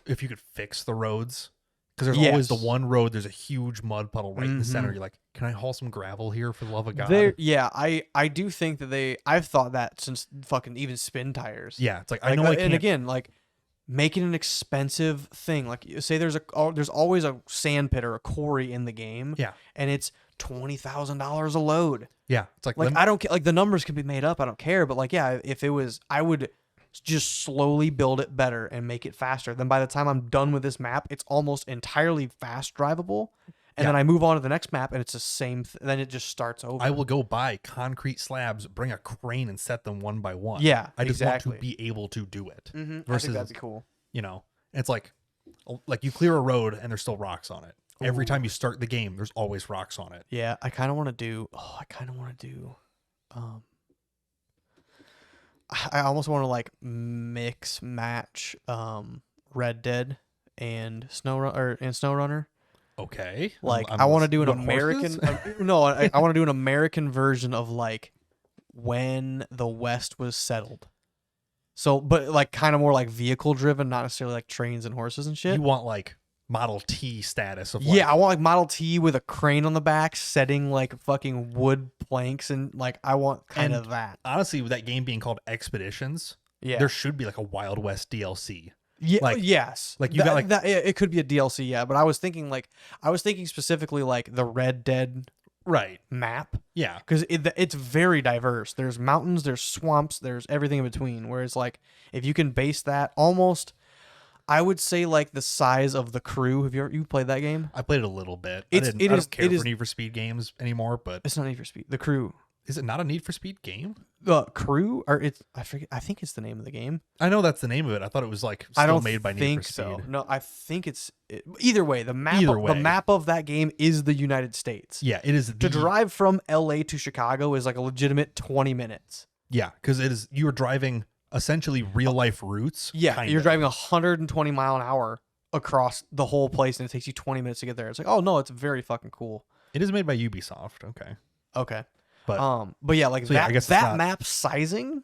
if you could fix the roads. Because there's always the one road, there's a huge mud puddle right in the center. You're like, can I haul some gravel here for the love of God? I do think that I've thought that since fucking even Spin Tires. Yeah, it's like I know I can't. And again, like making an expensive thing. Like say there's always a sand pit or a quarry in the game. Yeah. And it's $20,000 a load. Yeah. It's like I don't care. Like the numbers can be made up. I don't care. But like, yeah, if it was, I would just slowly build it better and make it faster. Then by the time I'm done with this map, it's almost entirely fast drivable. And then I move on to the next map and it's the same. Then it just starts over. I will go buy concrete slabs, bring a crane and set them one by one. Yeah, I just want to be able to do it. Versus, I think that'd be cool. It's like you clear a road and there's still rocks on it. Every time you start the game, there's always rocks on it. Yeah, I kind of want to do. I almost want to like match Red Dead and SnowRunner. Okay. Like I want to do an American I want to do an American version of like when the West was settled. So but like kind of more like vehicle driven, not necessarily like trains and horses and shit. You want like Model T status of Yeah, I want like Model T with a crane on the back, setting like fucking wood planks, and like I want kind of that. Honestly, with that game being called Expeditions, Yeah, there should be like a Wild West DLC. yeah, like- yes. like you got, like- that. It could be a DLC, yeah. But I was thinking specifically like the Red Dead Right. map, Yeah. because it's very diverse. There's mountains, there's swamps, there's everything in between. Whereas like if you can base that almost, I would say like the size of the Crew. Have you played that game? I played it a little bit. I don't care for Need for Speed games anymore, but It's not Need for Speed. The Crew. is it not a Need for Speed game? The Crew, or I forget. I think it's the name of the game. I know that's the name of it. I thought it was like I still don't made by Need think for Speed. so. No, I think either way. The map, Either the way. map of that game is the United States. Yeah, it is. To drive from LA to Chicago is like a legitimate 20 minutes. Yeah, because it is. You are driving essentially real life routes. Yeah, kind you're of. driving 120 mile an hour across the whole place, and it takes you 20 minutes to get there. It's like, oh no, it's very fucking cool. It is made by Ubisoft. Okay, Okay, but but yeah, like so yeah, that. I guess it's that not- map sizing.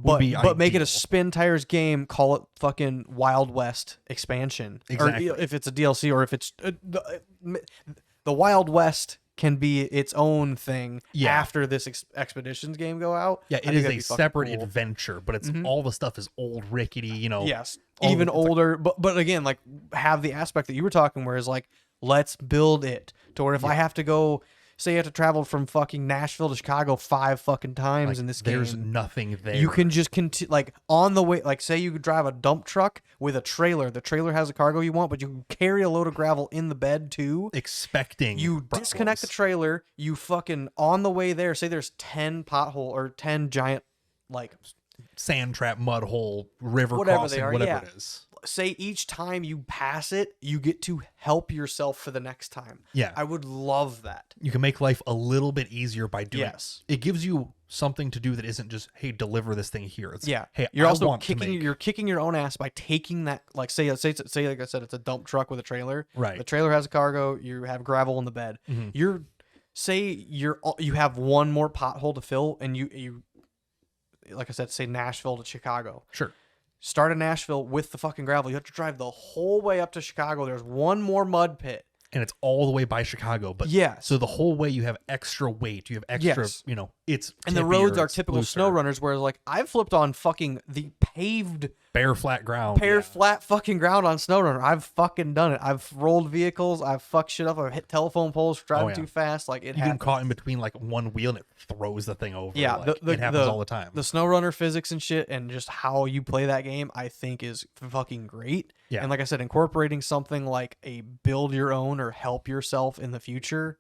Would be But make it ideal. a spin tires game. Call it fucking Wild West expansion. Exactly. Or if it's a DLC, or if it's the Wild West can be its own thing. Yeah. After this Expeditions game go out. Yeah, I it think is that'd a be fucking separate cool. adventure, but it's Mhm. all the stuff is old, rickety. You know. Yes, all even the- it's like- older. But again, like have the aspect that you were talking, where it's like let's build it to where if I have to go. Say you have to travel from fucking Nashville to Chicago 5 fucking times like, in this there's game. nothing there. You can just continue, like on the way, like say you could drive a dump truck with a trailer. The trailer has the cargo you want, but you can carry a load of gravel in the bed too. expecting You disconnect the problems. trailer. You fucking on the way there. Say there's 10 pothole or 10 giant, like sand trap, mud hole, river Whatever crossing, they are, whatever yeah. it is. say each time you pass it, you get to help yourself for the next time. Yeah, I would love that. you can make life a little bit easier by doing. Yes. It gives you something to do that isn't just, hey, deliver this thing here. It's Yeah. hey, You're I also want to kicking make- you're kicking your own ass by taking that, like say like I said, it's a dump truck with a trailer. Right. The trailer has a cargo, you have gravel in the bed. Mhm. You have one more pothole to fill, and you like I said, say Nashville to Chicago. Sure. Start in Nashville with the fucking gravel. You have to drive the whole way up to Chicago. There's one more mud pit. And it's all the way by Chicago, but Yes. so the whole way you have extra weight, you have extra, Yes. you know, it's And the tippier, roads are it's typical looser. snow runners, where like I've flipped on fucking the paved bare flat ground. yeah. flat fucking ground on SnowRunner. I've fucking done it. I've rolled vehicles. I've fucked shit up. I've hit telephone poles for driving yeah. too fast. Like it You get happens. caught in between like one wheel and it throws the thing over. Yeah, like, it happens all the time. The SnowRunner physics and shit, and just how you play that game, I think is fucking great. Yeah. And like I said, incorporating something like a build your own or help yourself in the future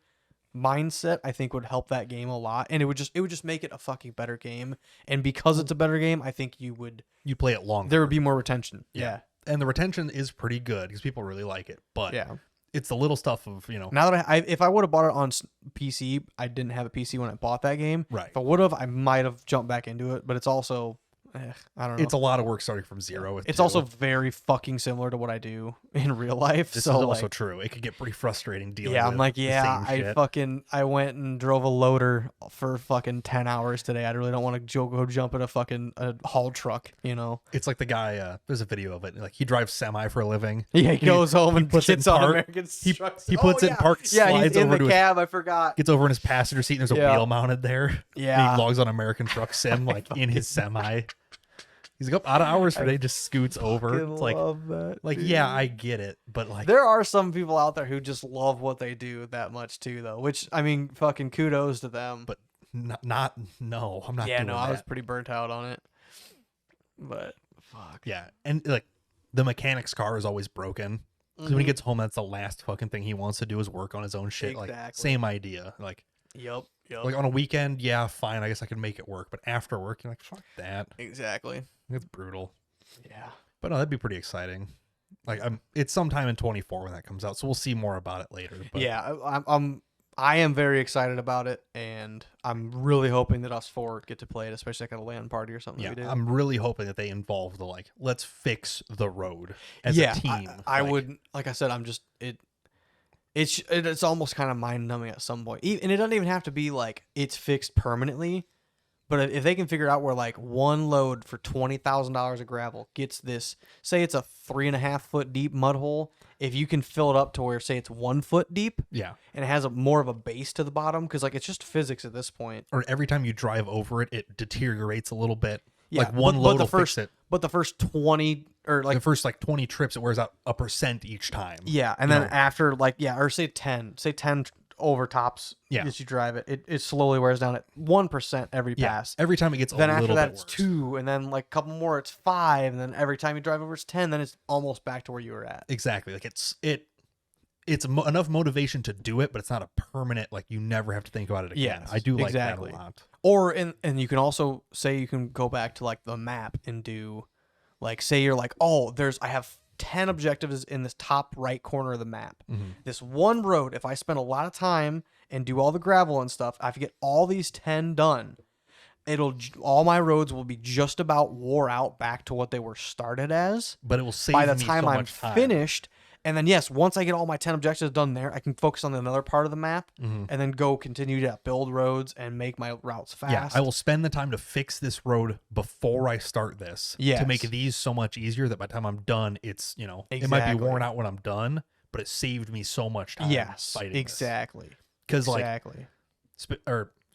mindset, I think would help that game a lot. And it would just make it a fucking better game. And because it's a better game, I think you play it longer. there would be more retention. Yeah. And the retention is pretty good because people really like it. But Yeah. it's the little stuff of, you know, Now that if I would have bought it on PC, I didn't have a PC when I bought that game. right. If I would have, I might have jumped back into it. But it's also, I don't know. It's a lot of work starting from zero. It's also very fucking similar to what I do in real life. This so is also like, true. It could get pretty frustrating dealing yeah, with I'm like, the yeah, same shit. I went and drove a loader for fucking 10 hours today. I really don't want to go jump in a haul truck, you know? It's like the guy, there's a video of it. Like he drives semi for a living. Yeah, he goes home and puts it in gets on park. American He trucks. he puts it in park, Yeah, slides he's in over the to cab. I forgot. gets over in his passenger seat and there's a Yeah. wheel mounted there. And Yeah. he logs on American Truck Sim like in his semi. He's like, out of hours for day, just scoots over. It's like, that, yeah, I get it, but like, There are some people out there who just love what they do that much too, though. Which I mean, fucking kudos to them. but no, I'm not. yeah, doing no, that. I was pretty burnt out on it. But fuck. Yeah, and like the mechanic's car is always broken. So when he gets home, that's the last fucking thing he wants to do is work on his own shit. Like Exactly. same idea. Like Yep. like on a weekend, yeah, fine. I guess I can make it work. But after work, you're like, fuck that. Exactly. It's brutal. Yeah. But no, that'd be pretty exciting. Like it's sometime in 24 when that comes out, so we'll see more about it later. But Yeah, I am very excited about it, and I'm really hoping that us four get to play it, especially like at a LAN party or something. yeah, we do. I'm really hoping that they involve the like, let's fix the road as yeah, a team. I Like, would, like I said, I'm just it's almost kind of mind numbing at some point, and it doesn't even have to be like it's fixed permanently, But if they can figure out where like one load for $20,000 of gravel gets this, say it's a 3.5 foot deep mud hole, if you can fill it up to where say it's 1 foot deep, Yeah. and it has more of a base to the bottom, because like it's just physics at this point. Or every time you drive over it, it deteriorates a little bit. Yeah, like one load will fix it. But the first 20 or like The first like 20 trips, it wears out 1% each time. yeah, and then after like or say 10 over tops as you drive it, it slowly wears down at 1% every pass. Every time it gets then a little after that bit it's worse. 2, and then like a couple more it's 5, and then every time you drive over it's 10, then it's almost back to where you were at. Exactly. Like it's enough motivation to do it, but it's not a permanent, like you never have to think about it again. Yes, I do like exactly. that a lot. Or and you can also say you can go back to like the map and do like, say you're like, oh, I have 10 objectives in this top right corner of the map. This one road, if I spend a lot of time and do all the gravel and stuff, I have to get all these 10 done. All my roads will be just about wore out back to what they were started as. But it will save by the me time so I'm much time. finished. And then, yes, once I get all my 10 objectives done there, I can focus on another part of the map and then go continue to build roads and make my routes fast. Yeah, I will spend the time to fix this road before I start this to make these so much easier that by the time I'm done, it's, it might be worn out when I'm done, but it saved me so much time fighting exactly. Because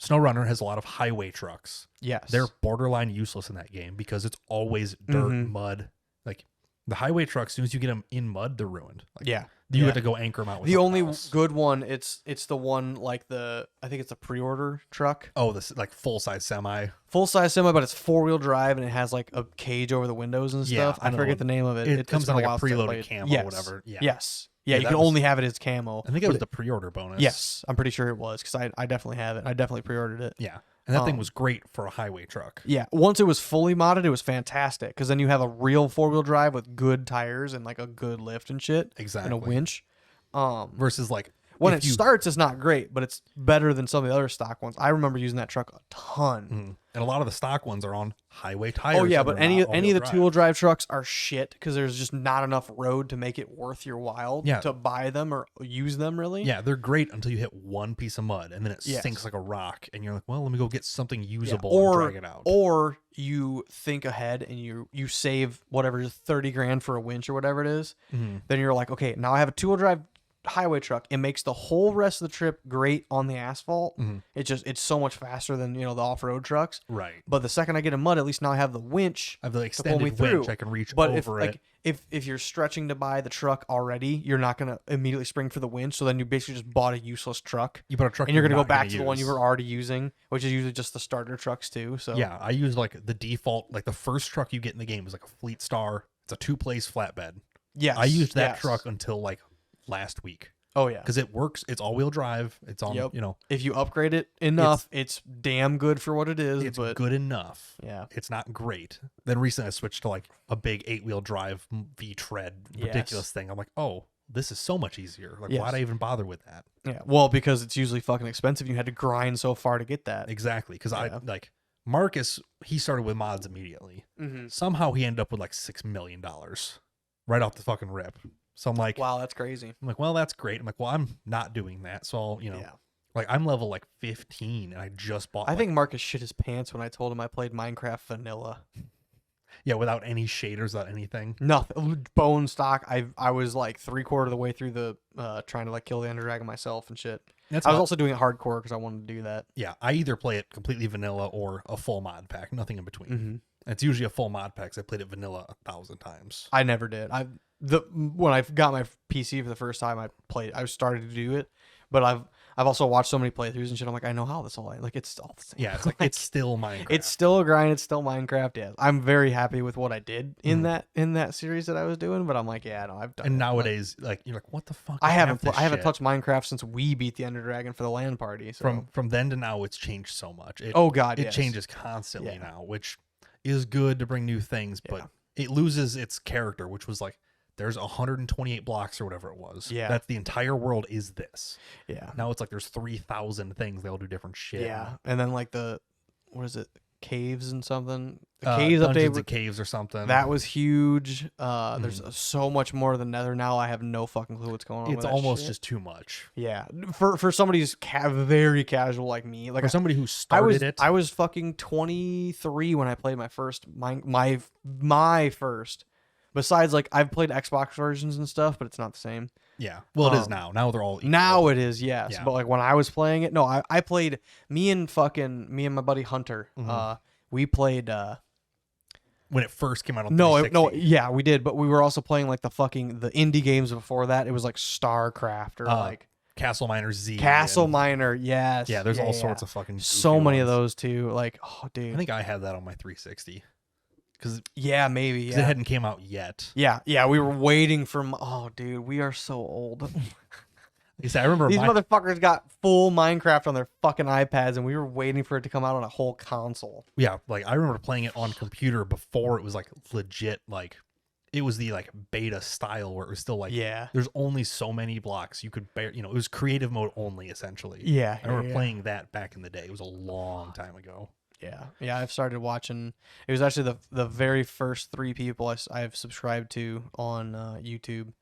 Snowrunner has a lot of highway trucks. Yes. They're borderline useless in that game because it's always dirt, mud. Like the highway trucks, as soon as you get them in mud, they're ruined. Like, you have to go anchor them out with the only else. good one, it's the one like I think it's a pre-order truck. Oh, this like full-size semi. Full-size semi, but it's 4-wheel drive and it has like a cage over the windows and stuff. I forget the name of it. It comes in like a preloaded camo or whatever. Yeah. Yes. Yeah, you can only have it as camo. I think it was the pre-order bonus. Yes, I'm pretty sure it was because I definitely have it. I definitely pre-ordered it. Yeah, and that thing was great for a highway truck. Yeah, once it was fully modded, it was fantastic because then you have a real 4-wheel drive with good tires and like a good lift and shit. Exactly. And a winch. Versus like when it starts, it's not great, but it's better than some of the other stock ones. I remember using that truck a ton. And a lot of the stock ones are on highway tires. Oh yeah, but any of the 2-wheel drive trucks are shit because there's just not enough road to make it worth your while to buy them or use them really. Yeah, they're great until you hit one piece of mud and then it sinks like a rock and you're like, well, let me go get something usable and drag it out. Or you think ahead and you save whatever 30 grand for a winch or whatever it is. Then you're like, okay, now I have a 2-wheel drive highway truck. It makes the whole rest of the trip great on the asphalt. It's so much faster than the off-road trucks. Right. But the second I get in mud, at least now I have the winch. I have the extended winch. I can reach but over it. If you're stretching to buy the truck already, you're not gonna immediately spring for the winch. So then you basically just bought a useless truck. You bought a truck, and you're gonna go back to the one you were already using, which is usually just the starter trucks too. So yeah, I use like the default, like the first truck you get in the game is like a Fleet Star. It's a 2-place flatbed. Yes, I used that truck until like last week. Oh yeah, because it works. It's all-wheel drive. It's on. If you upgrade it enough, it's damn good for what it is. It's but good enough. Yeah, it's not great. Then recently I switched to like a big 8-wheel drive V-tread ridiculous thing. I'm like, oh, this is so much easier. Like, why'd I even bother with that? Yeah, well, because it's usually fucking expensive. You had to grind so far to get that. Exactly, because I like Marcus. He started with mods immediately. Somehow he ended up with like $6 million right off the fucking rip. So I'm like, wow, that's crazy. I'm like, well, that's great. I'm like, well, I'm not doing that. So I'll, like I'm level like 15 and I just bought. I think Marcus shit his pants when I told him I played Minecraft vanilla. Yeah, without any shaders, without anything. Nothing. Bone stock. I was like 3/4 of the way through the trying to like kill the Ender Dragon myself and shit. I was also doing it hardcore because I wanted to do that. Yeah, I either play it completely vanilla or a full mod pack. Nothing in between. It's usually a full mod pack. 'Cause I played it vanilla 1,000 times. I never did. When I got my PC for the first time, I started to do it, but I've also watched so many playthroughs and shit. I'm like, I know how this all like it's all the same. Yeah, it's like it's still Minecraft. It's still a grind. It's still Minecraft. Yeah, I'm very happy with what I did in that series that I was doing. But I'm like, yeah, no, I've done. And nowadays, like you're like, what the fuck? I haven't touched Minecraft since we beat the Ender Dragon for the LAN party. So. From then to now, it's changed so much. It changes constantly now, which is good to bring new things, but it loses its character, which was like. There's 128 blocks or whatever it was. Yeah. That's the entire world is this. Yeah. Now it's like there's 3,000 things. They all do different shit. Yeah. And then like what is it? caves and something. The caves Dungeons update. and Caves or something. That was huge. There's so much more than Nether now. I have no fucking clue what's going on. It's with almost that shit. just too much. Yeah, for somebody who's very casual like me, like For somebody who started I was fucking 23 when I played my first my first. Besides, like I've played Xbox versions and stuff, but it's not the same. Yeah. Well, it is now. Now they're all equal. Now it is, yes. Yeah. But like when I was playing it, no, I played me and my buddy Hunter. We played. When it first came out on No, 360. yeah, we did, but we were also playing like the indie games before that. It was like StarCraft or like Castle Miner Z. Castle and- Miner. Yes. Yeah, there's all sorts of fucking so goofy many of ones. those too. Like, oh, dude. I think I had that on my 360 because Yeah, maybe. it Yeah. hadn't came out yet. Yeah. We were waiting for. Oh, dude, we are so old. Like I said, I remember These motherfuckers got full Minecraft on their fucking iPads, and we were waiting for it to come out on a whole console. Yeah, like I remember playing it on computer before it was like legit. Like it was the like beta style where it was still like Yeah. there's only so many blocks you could bear. You know, it was creative mode only essentially. Yeah. I remember playing that back in the day. It was a long time ago. Yeah. I've started watching. It was actually the very first 3 people I've subscribed to on YouTube.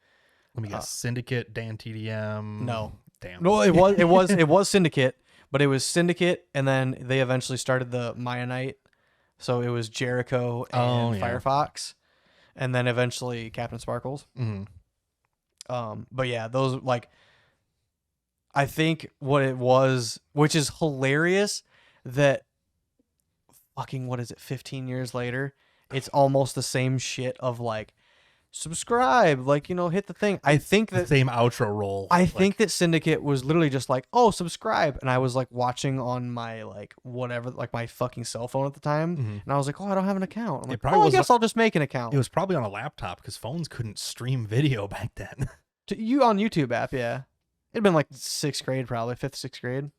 Let me guess. Syndicate, Dan TDM. No. Damn. No, it was Syndicate, but it was Syndicate, and then they eventually started the Mayanite. So it was Jericho and Firefox, and then eventually Captain Sparkles. But yeah, those like, I think what it was, which is hilarious, that fucking what is it? 15 years later, it's almost the same shit of like, subscribe, like, you know, hit the thing. I think The that same outro roll. I think that Syndicate was literally just like, oh, subscribe. And I was like watching on my like whatever, like my fucking cell phone at the time. And I was like, oh, I don't have an account. I'm like, probably oh, I was guess I'll just make an account. It was probably on a laptop because phones couldn't stream video back then. You on YouTube app, yeah. It'd been like 6th grade, probably 5th, 6th grade.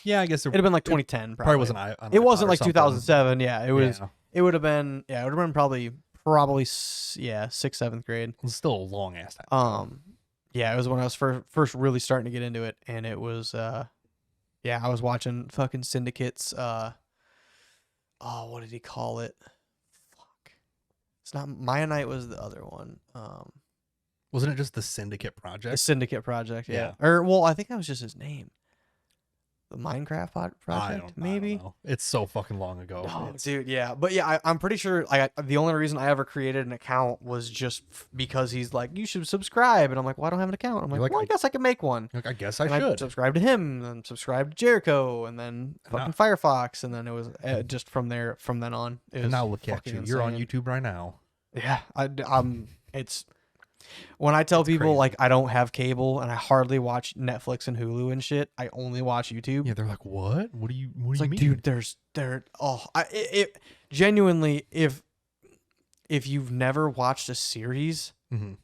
Yeah, I guess It'd have been like 2010, probably wasn't. On It iPod wasn't or like something. 2007. Yeah, it was. Yeah. It would have been. Yeah, it would have been probably 6th, 7th grade. It was still a long ass time. Yeah, it was when I was first really starting to get into it, and it was yeah, I was watching fucking Syndicate's what did he call it? Fuck. It's not Mayanite was the other one. Wasn't it just the Syndicate The project? Syndicate project, yeah. Yeah. Or well, I think that was just his name. The Minecraft project, I don't maybe. know. It's so fucking long ago. Oh, It's- dude, yeah, but yeah, I'm pretty sure. The only reason I ever created an account was just because he's like, you should subscribe, and I'm like, well, I don't have an account. I'm like, You're like, well, I guess I can make one. Like, I guess I And should. subscribe to him, and then subscribe to Jericho, and then fucking Firefox, and then it was just from then on. It was And now look at fucking you. You're on insane. YouTube right now. Yeah, it's when I tell people crazy. like I don't have cable and I hardly watch Netflix and Hulu and shit. I only watch YouTube. Yeah, they're like, what? What do you It's like, mean? dude, it genuinely, if you've never watched a series Mhm.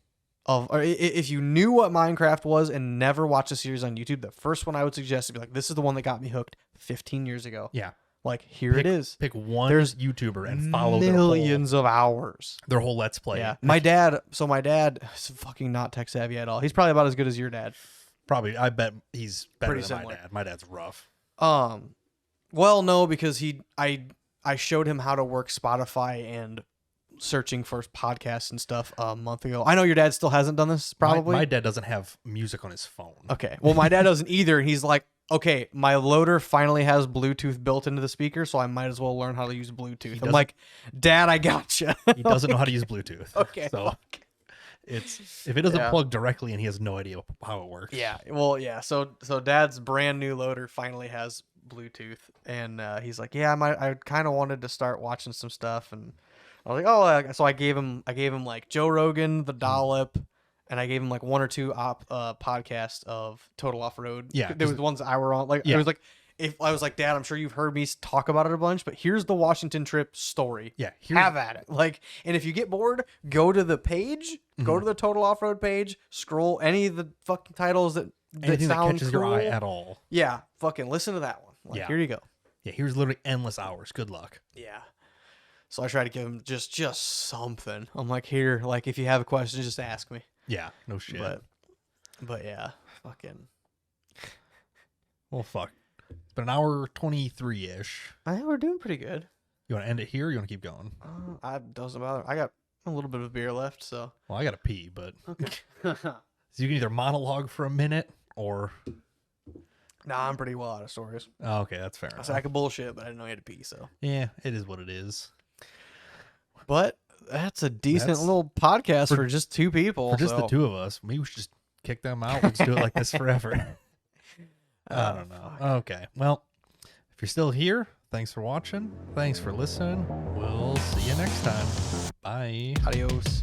or if you knew what Minecraft was and never watched a series on YouTube, the first one I would suggest would be like, this is the one that got me hooked 15 years ago. Yeah. Like, here it is. Pick one There's YouTuber and follow millions of hours. their whole Let's Play. Yeah. My dad is fucking not tech savvy at all. He's probably about as good as your dad. Probably. I bet he's better Pretty than similar. my dad. My dad's rough. Well, no, because I showed him how to work Spotify and searching for podcasts and stuff a month ago. I know your dad still hasn't done this, probably. My dad doesn't have music on his phone. Okay. Well, my dad doesn't either. And he's like, okay, my loader finally has Bluetooth built into the speaker, so I might as well learn how to use Bluetooth. I'm like, Dad, I gotcha. He doesn't know how to use Bluetooth. Okay. So if it doesn't Yeah. plug directly and he has no idea how it works. Yeah. Well, yeah. So Dad's brand new loader finally has Bluetooth, and he's like, yeah, I kind of wanted to start watching some stuff, and I was like, oh, so I gave him like Joe Rogan, The Dollop, and I gave him like 1 or 2 podcasts of Total Off Road. Yeah, there was the ones that I were on. Like, Yeah. I was like, if I was like, Dad, I'm sure you've heard me talk about it a bunch, but here's the Washington trip story. Yeah. Have at it. Like, and if you get bored, go to the page, go to the Total Off Road page, scroll any of the fucking titles that anything that sound catches cool. your eye at all. Yeah, fucking listen to that one. Like, Yeah. here you go. Yeah. Here's literally endless hours. Good luck. Yeah. So I try to give him just something. I'm like, here, like, if you have a question, just ask me. Yeah. No shit. But yeah, fucking. Well, fuck. It's been an hour 23-ish. I think we're doing pretty good. You want to end it here or you want to keep going? Doesn't bother. I got a little bit of beer left, so. Well, I got to pee, but. Okay. So you can either monologue for a minute or. Nah, I'm pretty well out of stories. Oh, okay, that's fair. I said I could bullshit, but I didn't know you had to pee, so. Yeah, it is what it is. But that's a decent little podcast for just two people. For just the two of us. Maybe we should just kick them out. We'll just do it like this forever. I don't know. Okay. Well, if you're still here, thanks for watching. Thanks for listening. We'll see you next time. Bye. Adios.